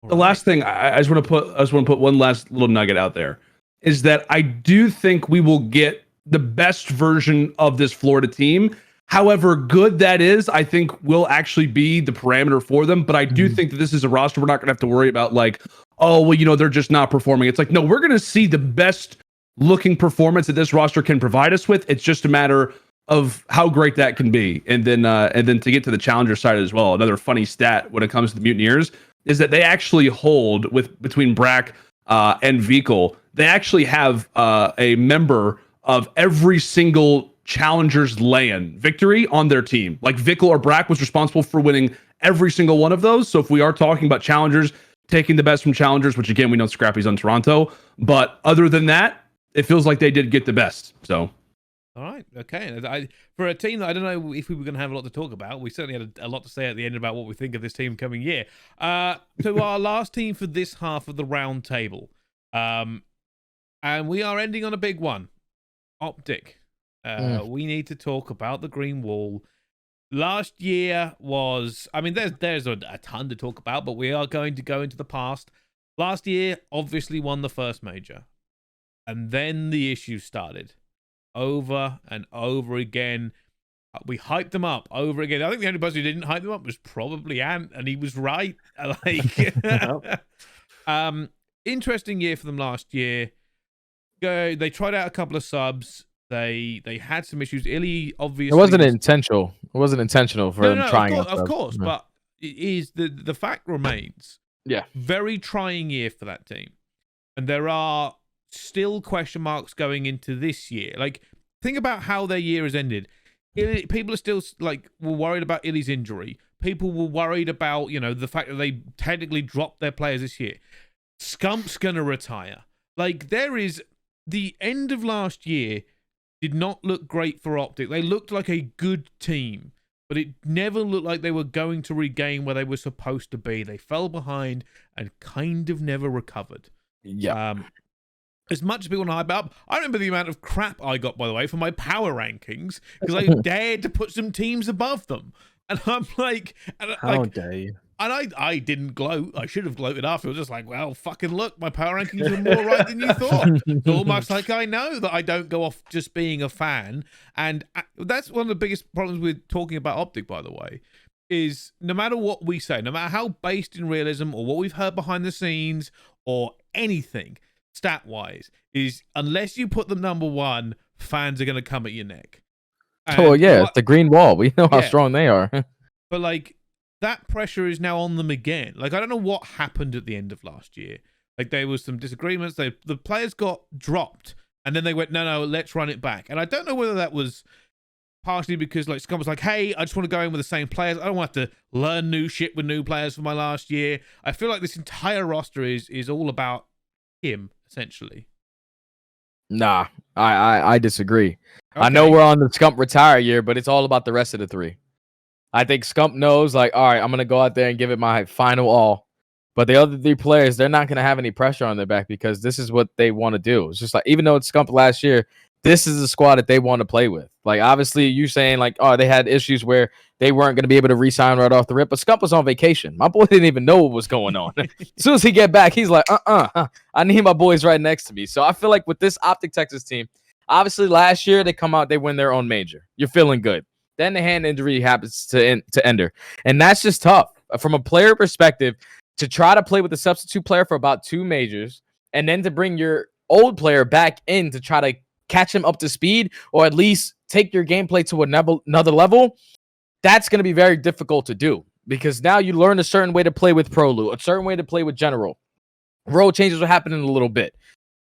The last thing I just want to put one last little nugget out there is that I do think we will get the best version of this Florida team. However good that is, I think will actually be the parameter for them. But I do think that this is a roster we're not going to have to worry about like, oh, well, they're just not performing. It's like, no, we're going to see the best looking performance that this roster can provide us with. It's just a matter of how great that can be. And then to get to the challenger side as well, another funny stat when it comes to the Mutineers, is that they actually hold between Brack and Vikal. They actually have a member of every single Challengers LAN victory on their team. Like Vikal or Brack was responsible for winning every single one of those. So if we are talking about Challengers taking the best from Challengers, which again we know Scrappy's on Toronto, but other than that, it feels like they did get the best. So. All right, okay. For a team that I don't know if we were going to have a lot to talk about, we certainly had a lot to say at the end about what we think of this team coming year. So our last team for this half of the round table, and we are ending on a big one. Optic. We need to talk about the Green Wall. Last year was, I mean, there's a ton to talk about, but we are going to go into the past. Last year, obviously won the first major, and then the issues started. Over and over again. We hyped them up over again. I think the only person who didn't hype them up was probably Ant, and he was right. Interesting year for them last year. They tried out a couple of subs. They had some issues. Illy obviously It wasn't intentional. It wasn't intentional for them trying. Of course, but it is the fact remains. Yeah, very trying year for that team, and there are still question marks going into this year. Like, think about how their year has ended. People are still were worried about Illy's injury. People were worried about the fact that they technically dropped their players this year. Scump's gonna retire. Like, there is the end of last year did not look great for Optic. They looked like a good team, but it never looked like they were going to regain where they were supposed to be. They fell behind and kind of never recovered. Yeah. As much as people hype up, I remember the amount of crap I got, by the way, for my power rankings because I dared to put some teams above them, and I'm like, how dare you? And I didn't gloat. I should have gloated after. I was just like, well, fucking look, my power rankings were more right than you thought. It's almost like I know that I don't go off just being a fan, and that's one of the biggest problems with talking about Optic, by the way, is no matter what we say, no matter how based in realism or what we've heard behind the scenes or anything. Stat-wise, is unless you put them number one, fans are going to come at your neck. And it's the Green Wall. We know how strong they are. But, like, that pressure is now on them again. Like, I don't know what happened at the end of last year. Like, there was some disagreements. The players got dropped, and then they went, no, let's run it back. And I don't know whether that was partially because, like, Scum was like, hey, I just want to go in with the same players. I don't want to have to learn new shit with new players for my last year. I feel like this entire roster is all about him, essentially. Nah, I disagree. Okay. I know we're on the Scump retire year, but it's all about the rest of the three. I think Scump knows, like, all right, I'm going to go out there and give it my final all. But the other three players, they're not going to have any pressure on their back because this is what they want to do. It's just like, even though it's Scump last year, this is the squad that they want to play with. Like, obviously, you saying, like, oh, they had issues where they weren't going to be able to re-sign right off the rip, but Scump was on vacation. My boy didn't even know what was going on. As soon as he get back, he's like, I need my boys right next to me. So I feel like with this Optic Texas team, obviously last year they come out, they win their own major. You're feeling good. Then the hand injury happens to Ender. And that's just tough. From a player perspective, to try to play with a substitute player for about 2 majors, and then to bring your old player back in to try to catch him up to speed, or at least take your gameplay to another level, that's going to be very difficult to do because now you learn a certain way to play with Prolu, a certain way to play with General. Role changes will happen in a little bit.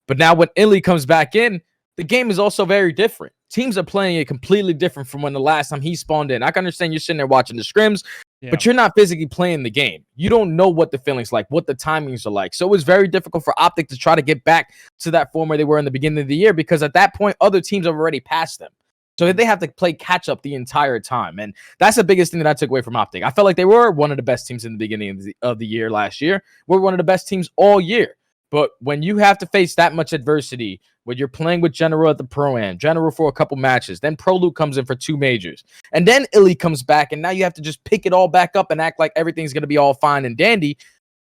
But now when Illy comes back in, the game is also very different. Teams are playing it completely different from when the last time he spawned in. I can understand you're sitting there watching the scrims, but you're not physically playing the game. You don't know what the feeling's like, what the timings are like. So it was very difficult for Optic to try to get back to that form where they were in the beginning of the year because at that point, other teams have already passed them. So they have to play catch up the entire time. And that's the biggest thing that I took away from Optic. I felt like they were one of the best teams in the beginning of the year last year. We're one of the best teams all year. But when you have to face that much adversity, when you're playing with General at the Pro-Am, General for a couple matches, then Prolu comes in for 2 majors, and then Illy comes back, and now you have to just pick it all back up and act like everything's going to be all fine and dandy.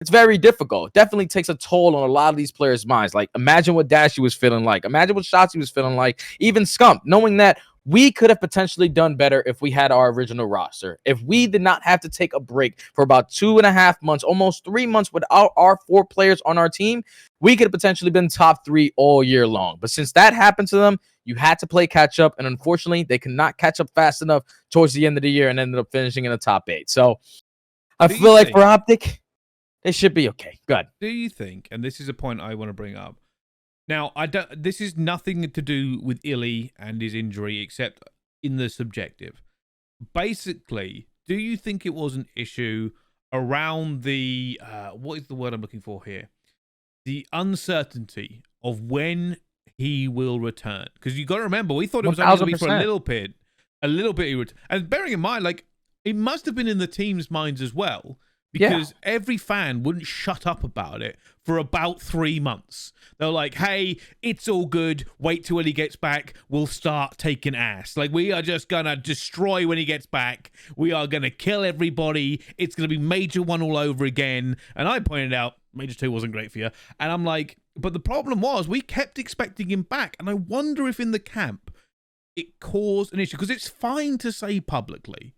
It's very difficult. It definitely takes a toll on a lot of these players' minds. Like, imagine what Dashy was feeling like. Imagine what Shotzi was feeling like. Even Scump, knowing that we could have potentially done better if we had our original roster. If we did not have to take a break for about 2.5 months, almost 3 months without our 4 players on our team, we could have potentially been top 3 all year long. But since that happened to them, you had to play catch up. And unfortunately, they could not catch up fast enough towards the end of the year and ended up finishing in the top 8. So I feel like for Optic, It should be okay. Good. Do you think, and this is a point I want to bring up. Now, I don't. This is nothing to do with Illy and his injury, except in the subjective. Basically, do you think it was an issue around the what is the word I'm looking for here? The uncertainty of when he will return. Because you got to remember, we thought it was only going to be for a little bit. And bearing in mind, like, it must have been in the team's minds as well. Because every fan wouldn't shut up about it for about 3 months. They're like, hey, it's all good. Wait till he gets back. We'll start taking ass. Like, we are just going to destroy when he gets back. We are going to kill everybody. It's going to be Major 1 all over again. And I pointed out, Major 2 wasn't great for you. And I'm like, but the problem was we kept expecting him back. And I wonder if in the camp it caused an issue. Because it's fine to say publicly,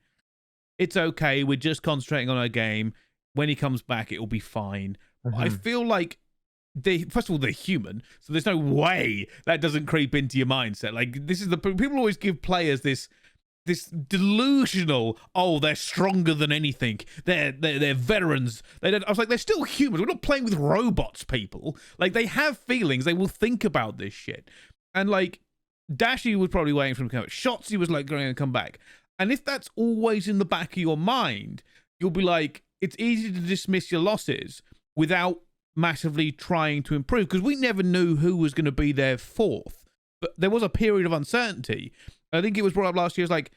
it's okay. We're just concentrating on our game. When he comes back, it will be fine. I feel like first of all, they're human, so there's no way that doesn't creep into your mindset. Like, this is people always give players this delusional, oh, they're stronger than anything. They're veterans. I was like, they're still humans. We're not playing with robots, people. Like, they have feelings. They will think about this shit. And like, Dashy was probably waiting for him to come back. Shotzi was like going to come back. And if that's always in the back of your mind, you'll be like, it's easy to dismiss your losses without massively trying to improve, because we never knew who was going to be their fourth. But there was a period of uncertainty. I think it was brought up last year. It's like,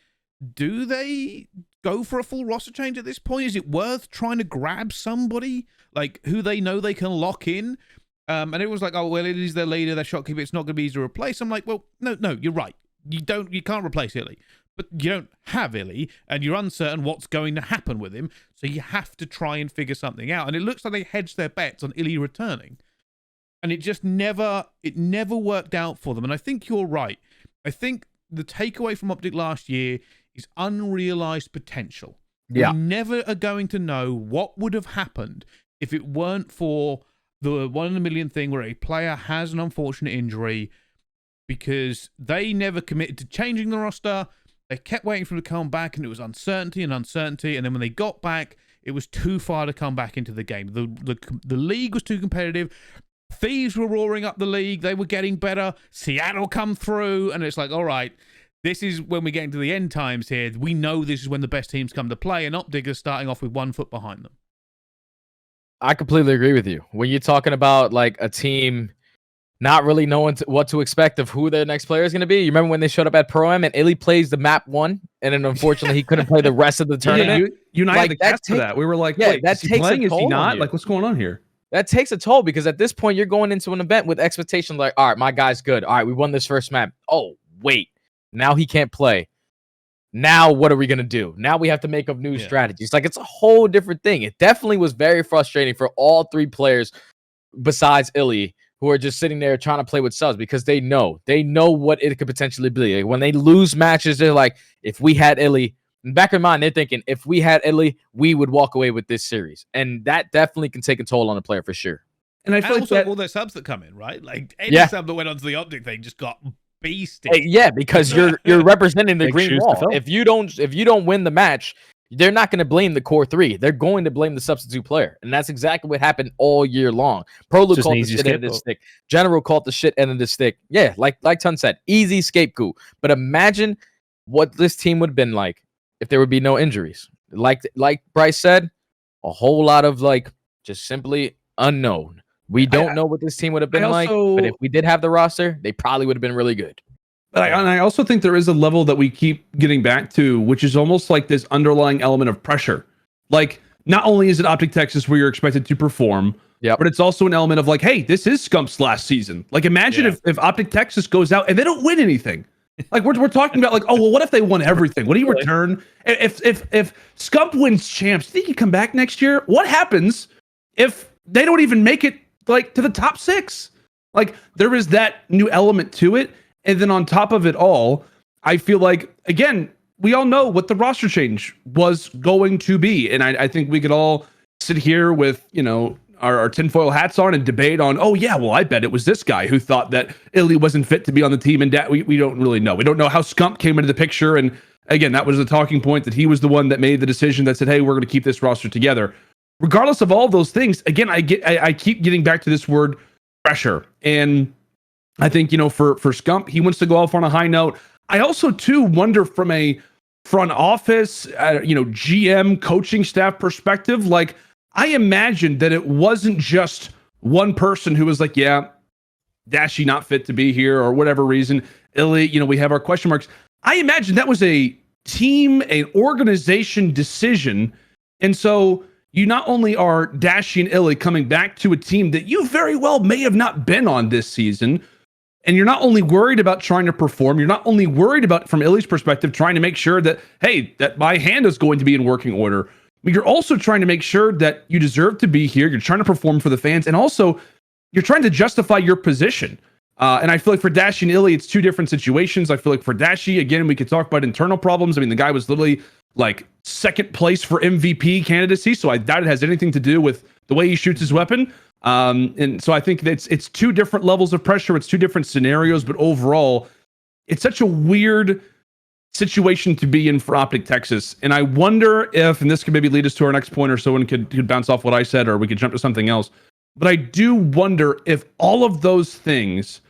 do they go for a full roster change at this point? Is it worth trying to grab somebody like who they know they can lock in? And it was like, oh, well, it is their leader, their shotkeeper. It's not going to be easy to replace. I'm like, well, no, you're right. You can't replace Illy. But you don't have Illy, and you're uncertain what's going to happen with him, so you have to try and figure something out. And it looks like they hedged their bets on Illy returning, and it just never worked out for them. And I think you're right. I think the takeaway from Optic last year is unrealized potential. Yeah. We never are going to know what would have happened if it weren't for the 1 in a million thing where a player has an unfortunate injury, because they never committed to changing the roster. They kept waiting for him to come back, and it was uncertainty. And then when they got back, it was too far to come back into the game. The league was too competitive. Thieves were roaring up the league. They were getting better. Seattle come through, and it's like, all right, this is when we're getting to the end times here. We know this is when the best teams come to play, and Optic is starting off with 1 foot behind them. I completely agree with you. When you're talking about like a team not really knowing what to expect of who their next player is going to be. You remember when they showed up at Pro-Am and Illy plays the map 1, and then unfortunately he couldn't play the rest of the tournament? Yeah, you and I had the cast for that. We were like, wait, that is he playing? Is he not? You. Like, what's going on here? That takes a toll, because at this point you're going into an event with expectations like, all right, my guy's good. All right, we won this first map. Oh, wait, now he can't play. Now what are we going to do? Now we have to make up new strategies. Like, it's a whole different thing. It definitely was very frustrating for all 3 players besides Illy, who are just sitting there trying to play with subs, because they know what it could potentially be. Like, when they lose matches, they're like, if we had Illy, in the back of their mind, they're thinking, if we had Illy, we would walk away with this series. And that definitely can take a toll on a player for sure. And I feel like also all their subs that come in, right? Like, any sub that went onto the Optic thing just got beasted. Yeah, because you're representing the green wall. If you don't win the match, they're not going to blame the core 3. They're going to blame the substitute player. And that's exactly what happened all year long. Prolu called the shit end of the stick. General called the shit end of the stick. Yeah, like Tun said, easy scapegoat. But imagine what this team would have been like if there would be no injuries. Like Bryce said, a whole lot of like just simply unknown. We don't know what this team would have been like, but if we did have the roster, they probably would have been really good. And I also think there is a level that we keep getting back to, which is almost like this underlying element of pressure. Like, not only is it Optic Texas where you're expected to perform, but it's also an element of like, hey, this is Scump's last season. Like, imagine if Optic Texas goes out and they don't win anything. Like, we're talking about like, oh, well, what if they won everything? What do you return? If Scump wins champs, do you think he come back next year? What happens if they don't even make it like to the top 6? Like, there is that new element to it. And then on top of it all, I feel like, again, we all know what the roster change was going to be. And I think we could all sit here with, our tinfoil hats on and debate on, oh, yeah, well, I bet it was this guy who thought that Illy wasn't fit to be on the team. And we don't really know. We don't know how Scump came into the picture. And again, that was the talking point, that he was the one that made the decision that said, hey, we're going to keep this roster together. regardless of all those things, again, I keep getting back to this word pressure. And I think, for Scump, he wants to go off on a high note. I also too wonder from a front office, GM coaching staff perspective, like I imagine that it wasn't just one person who was like, yeah, Dashy not fit to be here or whatever reason. Illy, we have our question marks. I imagine that was a team, an organization decision. And so you not only are Dashy and Illy coming back to a team that you very well may have not been on this season, and you're not only worried about trying to perform, you're not only worried about, from Illy's perspective, trying to make sure that, hey, that my hand is going to be in working order. But you're also trying to make sure that you deserve to be here. You're trying to perform for the fans, and also you're trying to justify your position. And I feel like for Dashy and Illy, it's two different situations. I feel like for Dashy, again, we could talk about internal problems. I mean, the guy was literally like second place for MVP candidacy, so I doubt it has anything to do with the way he shoots his weapon. And so I think that it's two different levels of pressure. It's two different scenarios, but overall, it's such a weird situation to be in for Optic Texas. And I wonder if, and this could maybe lead us to our next point, or someone could bounce off what I said, or we could jump to something else. But I do wonder if all of those things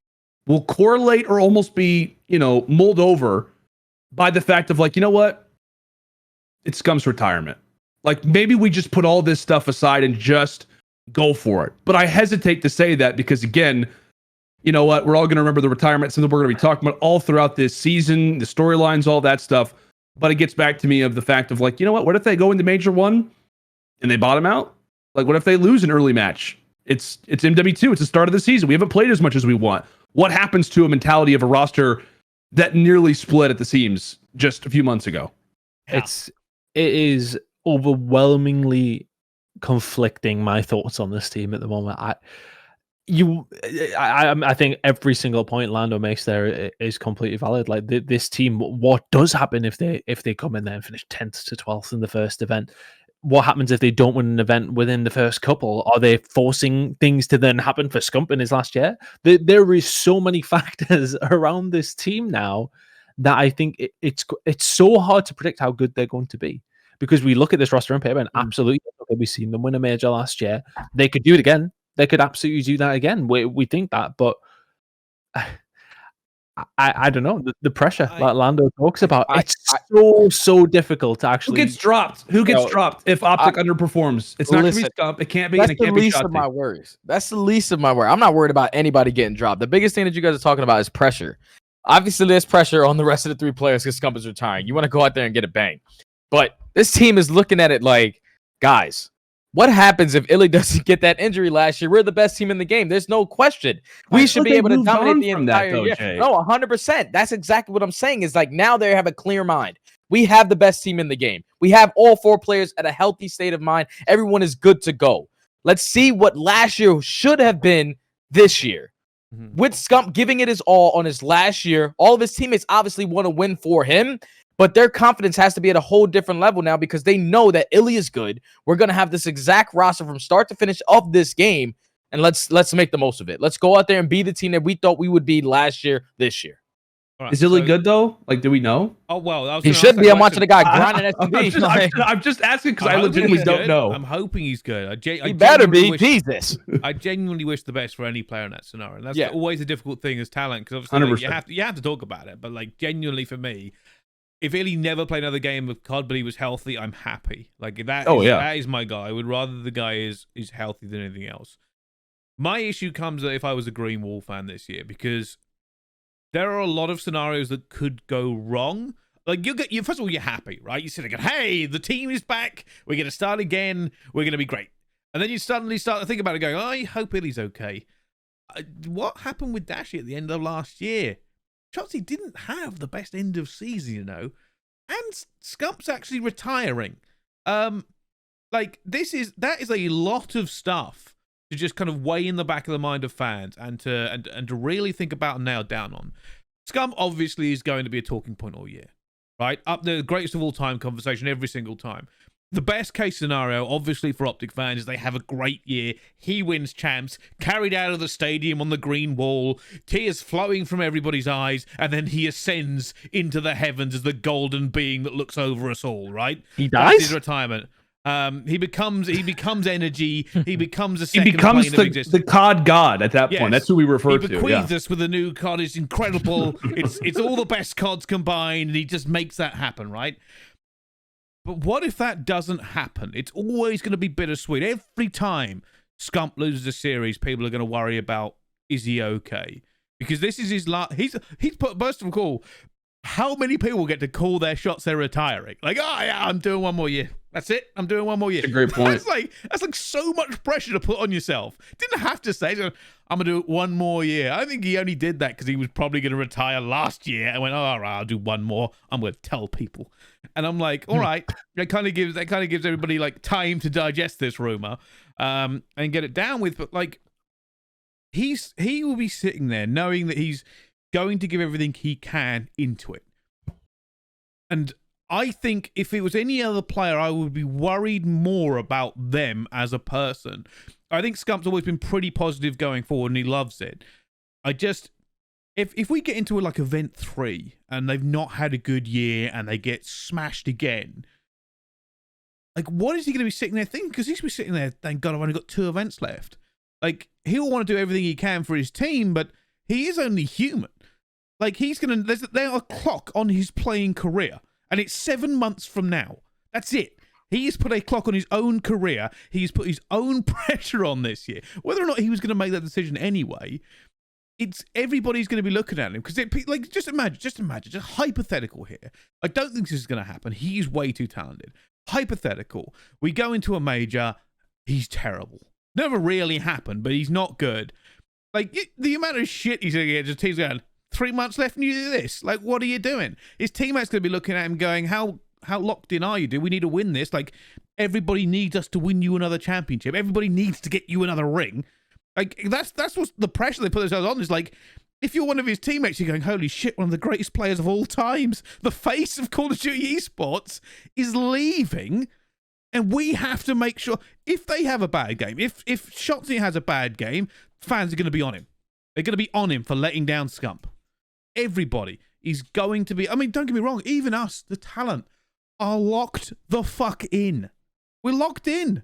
will correlate or almost be, mulled over by the fact of like, you know what? It's Scump's retirement. Like maybe we just put all this stuff aside and just go for it. But I hesitate to say that because again, you know what? We're all going to remember the retirement, something we're going to be talking about all throughout this season, the storylines, all that stuff. But it gets back to me of the fact of like, you know what? What if they go into Major 1 and they bottom out? Like what if they lose an early match? It's MW2. It's the start of the season. We haven't played as much as we want. What happens to a mentality of a roster that nearly split at the seams just a few months ago? Yeah. It is overwhelmingly conflicting, my thoughts on this team at the moment. I think every single point Lando makes there is completely valid. Like this team, what does happen if they come in there and finish 10th to 12th in the first event? What happens if they don't win an event within the first couple? Are they forcing things to then happen for Scump in his last year? There is so many factors around this team now that I think it's so hard to predict how good they're going to be. Because we look at this roster on paper and absolutely, okay, we've seen them win a major last year. They could do it again. They could absolutely do that again. We think that, but I don't know. The pressure that Lando talks about, it's so difficult to actually. Who gets dropped? Who gets dropped if Optic underperforms? It's not going to be Scump. It can't be. That's and it can't the be least of my worries. That's the least of my worry. I'm not worried about anybody getting dropped. The biggest thing that you guys are talking about is pressure. Obviously, there's pressure on the rest of the three players because Scump is retiring. You want to go out there and get a bang. But this team is looking at it like, guys, what happens if Illy doesn't get that injury last year? We're the best team in the game. There's no question. We should be able to dominate the entire year. No, 100%. That's exactly what I'm saying. Is like now they have a clear mind. We have the best team in the game. We have all four players at a healthy state of mind. Everyone is good to go. Let's see what last year should have been this year. With Scump giving it his all on his last year, all of his teammates obviously want to win for him. But their confidence has to be at a whole different level now because they know that Illy is good. We're going to have this exact roster from start to finish of this game, and let's make the most of it. Let's go out there and be the team that we thought we would be last year, this year. Right, is Illy good, though? Like, do we know? Oh, well. He should be. I'm watching the guy grinding SUV. I'm just asking because I legitimately don't know. I'm hoping he's good. He better be. Jesus. I genuinely wish the best for any player in that scenario. And that's always a difficult thing as talent because obviously like, you have to talk about it. But like genuinely for me, if Illy never played another game of COD but he was healthy, I'm happy. Like that is my guy. I would rather the guy is healthy than anything else. My issue comes if I was a Green Wall fan this year because there are a lot of scenarios that could go wrong. Like first of all, you're happy, right? You sit there and go, hey, the team is back. We're going to start again. We're going to be great. And then you suddenly start to think about it going, I hope Illy's okay. What happened with Dashy at the end of last year? Chelsea didn't have the best end of season, and Scump's actually retiring. That is a lot of stuff to just kind of weigh in the back of the mind of fans and to really think about and nail down on. Scump obviously is going to be a talking point all year, right? Up the greatest of all time conversation every single time. The best case scenario, obviously, for Optic fans is they have a great year. He wins champs, carried out of the stadium on the green wall, tears flowing from everybody's eyes, and then he ascends into the heavens as the golden being that looks over us all, right? He dies? That's his retirement. He becomes energy. He becomes a He second becomes plane of existence. the COD god at that Yes. point. That's who we refer He to. bequeaths Yeah. us with a new COD. It's incredible. It's all the best CODs combined, and he just makes that happen, right? But what if that doesn't happen? It's always going to be bittersweet. Every time Scump loses a series, people are going to worry about, is he okay? Because this is his last. He's put, first of all, how many people get to call their shots they're retiring? Like, oh yeah, I'm doing one more year. That's it. I'm doing one more year. That's a great point. That's like so much pressure to put on yourself. Didn't have to say, I'm gonna do it one more year. I think he only did that because he was probably gonna retire last year and went, oh, all right, I'll do one more. I'm gonna tell people. And I'm like, all right, that kind of gives everybody like time to digest this rumor, and get it down with. But like, he will be sitting there knowing that he's going to give everything he can into it. And I think if it was any other player, I would be worried more about them as a person. I think Scump's always been pretty positive going forward, and he loves it. I just, if we get into like event 3 and they've not had a good year and they get smashed again, like what is he going to be sitting there thinking? Because he's going to be sitting there, thank God I've only got 2 events left. Like he'll want to do everything he can for his team, but he is only human. Like there's a clock on his playing career. And it's 7 months from now. That's it. He's put a clock on his own career. He's put his own pressure on this year. Whether or not he was going to make that decision anyway, everybody's going to be looking at him. Because just imagine, just hypothetical here. I don't think this is going to happen. He's way too talented. Hypothetical. We go into a major. He's terrible. Never really happened, but he's not good. Like the amount of shit he's going to get, just teams going, 3 months left and you do this. Like, what are you doing? His teammates going to be looking at him going, how locked in are you, dude? We need to win this. Like, everybody needs us to win you another championship. Everybody needs to get you another ring. Like, that's what's the pressure they put themselves on. Is like, if you're one of his teammates, you're going, holy shit, one of the greatest players of all times, the face of Call of Duty esports, is leaving. And we have to make sure, if they have a bad game, if Shotzi has a bad game, fans are going to be on him. They're going to be on him for letting down Scump. Everybody is going to be, I mean, don't get me wrong, even us, the talent, are locked the fuck in. We're locked in.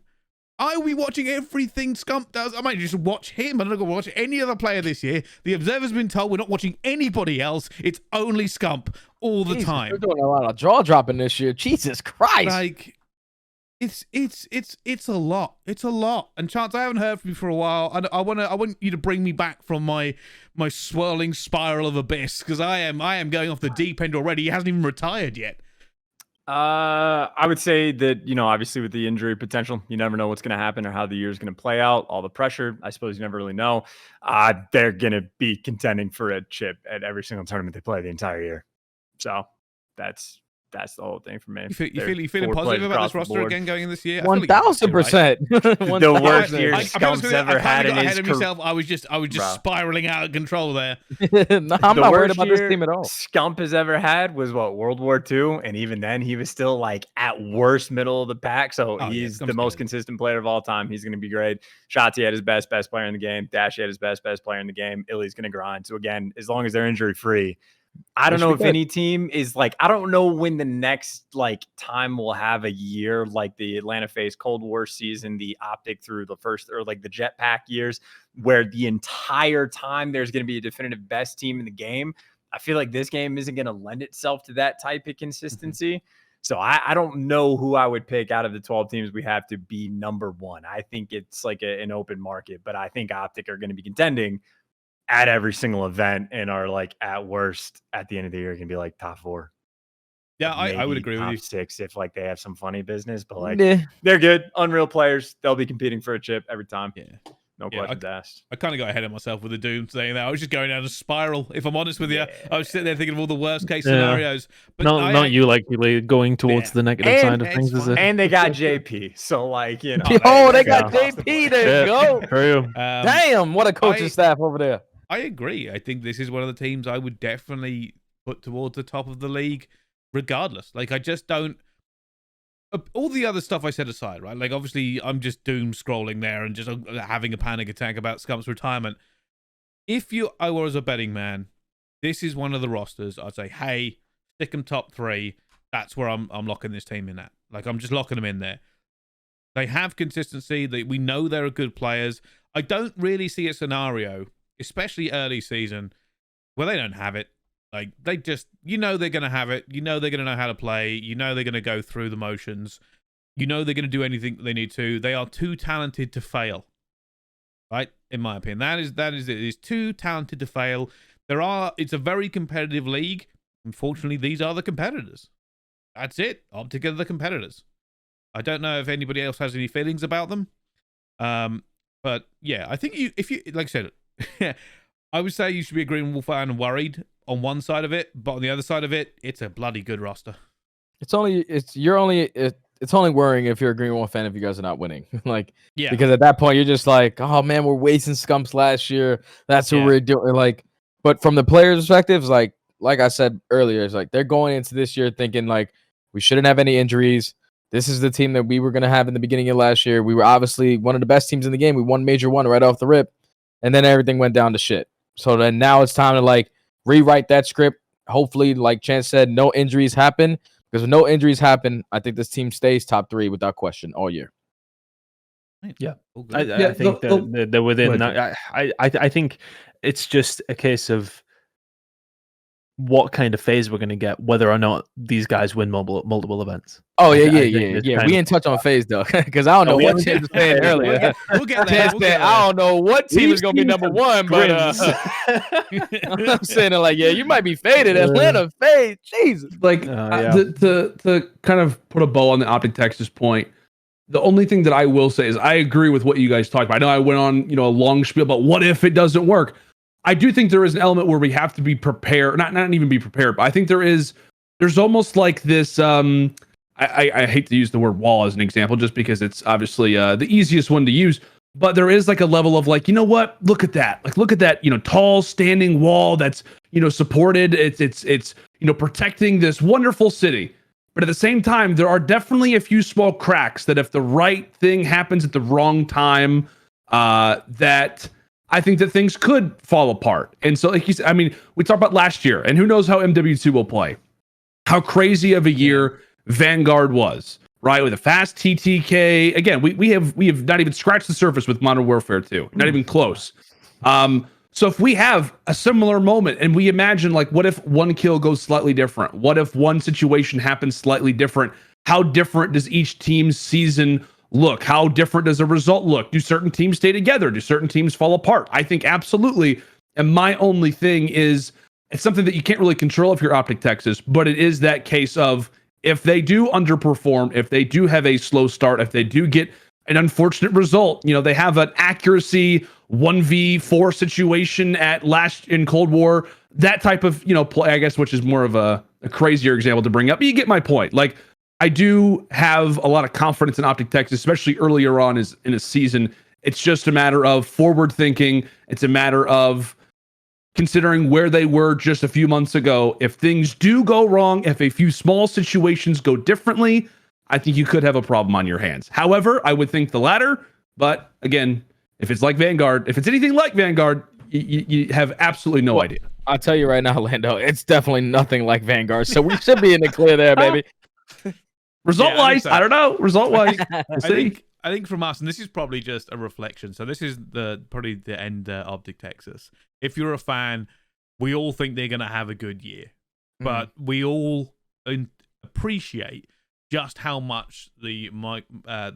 I will be watching everything Scump does. I might just watch him. I'm not going to watch any other player this year. The Observer's been told we're not watching anybody else. It's only Scump all the time. We're doing a lot of jaw dropping this year. Jesus Christ. Like, it's a lot. It's a lot. And Chance, I haven't heard from you for a while. I want you to bring me back from my swirling spiral of abyss, because I am going off the deep end already. He hasn't even retired yet. I would say that, obviously with the injury potential, you never know what's going to happen or how the year is going to play out. All the pressure, I suppose you never really know. They're going to be contending for a chip at every single tournament they play the entire year. So that's the whole thing for me. You feeling positive about this roster again going in this year? 1,000%. The worst year Scump's ever had in his career. I was just spiraling out of control there. No, I'm not worried about this team at all. Scump has ever had was World War II, and even then he was still like at worst middle of the pack. So he's the most consistent player of all time. He's going to be great. Shotzi had his best player in the game. Dashi had his best player in the game. Illy's going to grind. So again, as long as they're injury free, I don't know if any team is like, I don't know when the next time we'll have a year like the Atlanta faced Cold War season, the Optic through the first, or like the Jetpack years, where the entire time there's going to be a definitive best team in the game. I feel like this game isn't going to lend itself to that type of consistency. So I don't know who I would pick out of the 12 teams we have to be number one. I think it's like an open market, but I think Optic are going to be contending at every single event and are like at worst at the end of the year going to be like top 4. Yeah, I would agree with you. 6 if like they have some funny business, but like they're good, unreal players. They'll be competing for a chip every time. Yeah. No questions asked. I kind of got ahead of myself with the Doom saying that. I was just going down a spiral. If I'm honest with you, I was sitting there thinking of all the worst case scenarios. But not you likely going towards the negative side of things. Is it? And they got JP, so like they got JP. There you go. For you. Damn, what a coaching staff over there. I agree. I think this is one of the teams I would definitely put towards the top of the league, regardless. Like, I just don't. All the other stuff I said aside, right? Like, obviously, I'm just doom scrolling there and just having a panic attack about Scump's retirement. If I was a betting man, this is one of the rosters. I'd say, hey, stick them top 3. That's where I'm locking this team in at. Like, I'm just locking them in there. They have consistency. We know they're good players. I don't really see a scenario, especially early season, where they don't have it. Like, they just, they're going to have it. They're going to know how to play. They're going to go through the motions. They're going to do anything they need to. They are too talented to fail. Right? In my opinion. That is it. It's too talented to fail. It's a very competitive league. Unfortunately, these are the competitors. That's it. Optic are the competitors. I don't know if anybody else has any feelings about them. But yeah, I think if you, like I said, I would say you should be a Green Wolf fan and worried on one side of it, but on the other side of it, it's a bloody good roster. It's only worrying if you're a Green Wolf fan if you guys are not winning. Yeah. Because at that point you're just like, oh man, we're wasting scumps last year. That's what we're doing. Like, but from the players' perspectives, like I said earlier, it's like they're going into this year thinking like we shouldn't have any injuries. This is the team that we were going to have in the beginning of last year. We were obviously one of the best teams in the game. We won Major 1 right off the rip, and then everything went down to shit. So then now it's time to like rewrite that script. Hopefully, like Chance said, no injuries happen. Because when no injuries happen, I think this team stays top 3 without question all year. Yeah, I think they're within that. I think it's just a case of what kind of phase we're going to get, whether or not these guys win multiple events. Oh yeah. We ain't touch on phase though, because I don't know what Chance was saying earlier. We'll get there. I don't know what team is going to be number 1, but I'm saying it like, you might be faded. Atlanta fade, Jesus. Like to kind of put a bow on the Optic Texas point. The only thing that I will say is I agree with what you guys talked about. I know I went on, a long spiel about what if it doesn't work. I do think there is an element where we have to be prepared, not even be prepared, but I think there's almost like this, I hate to use the word wall as an example, just because it's obviously the easiest one to use, but there is like a level of like, you know what, look at that, tall standing wall that's, supported. It's protecting this wonderful city. But at the same time, there are definitely a few small cracks that if the right thing happens at the wrong time, that I think that things could fall apart. And so, like you said, I mean, we talked about last year, and who knows how MW2 will play. How crazy of a year Vanguard was, right? With a fast TTK. Again, we have not even scratched the surface with Modern Warfare 2. Not even close. So if we have a similar moment and we imagine, like, what if one kill goes slightly different? What if one situation happens slightly different? How different does each team's season look? How different does a result look? Do certain teams stay together? Do certain teams fall apart? I think absolutely. And my only thing is, it's something that you can't really control if you're Optic Texas, but it is that case of if they do underperform, if they do have a slow start, if they do get an unfortunate result, they have an accuracy 1v4 situation in Cold War, that type of, play, I guess, which is more of a crazier example to bring up. But you get my point. Like, I do have a lot of confidence in Optic Texas, especially earlier on in a season. It's just a matter of forward thinking. It's a matter of considering where they were just a few months ago. If things do go wrong, if a few small situations go differently, I think you could have a problem on your hands. However, I would think the latter. But again, if it's like Vanguard, if it's anything like Vanguard, you have absolutely no idea. I'll tell you right now, Lando, it's definitely nothing like Vanguard. So we should be in the clear there, baby. Result-wise, I don't know. Result-wise, I think from us, and this is probably just a reflection. So this is probably the end of Optic Texas. If you're a fan, we all think they're going to have a good year, but we all appreciate just how much the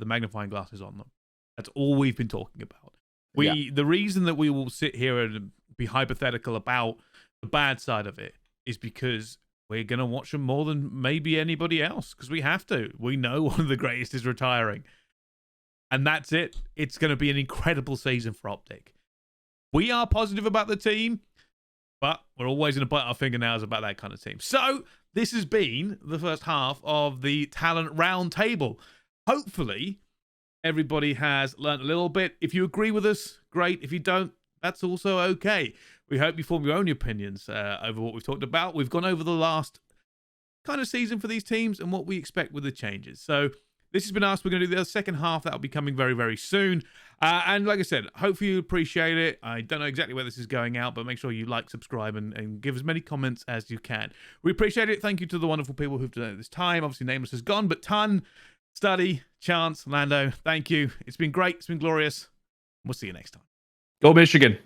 magnifying glass is on them. That's all we've been talking about. The reason that we will sit here and be hypothetical about the bad side of it is because we're going to watch them more than maybe anybody else, because we have to. We know one of the greatest is retiring. And that's it. It's going to be an incredible season for Optic. We are positive about the team, but we're always going to bite our fingernails about that kind of team. So this has been the first half of the Talent Roundtable. Hopefully, everybody has learned a little bit. If you agree with us, great. If you don't, that's also okay. We hope you form your own opinions over what we've talked about. We've gone over the last kind of season for these teams and what we expect with the changes. So this has been us. We're going to do the second half. That'll be coming very, very soon. And like I said, hopefully you appreciate it. I don't know exactly where this is going out, but make sure you like, subscribe, and give as many comments as you can. We appreciate it. Thank you to the wonderful people who've donated this time. Obviously, Nameless is gone, but Ton, Study, Chance, Lando, thank you. It's been great. It's been glorious. We'll see you next time. Go Michigan.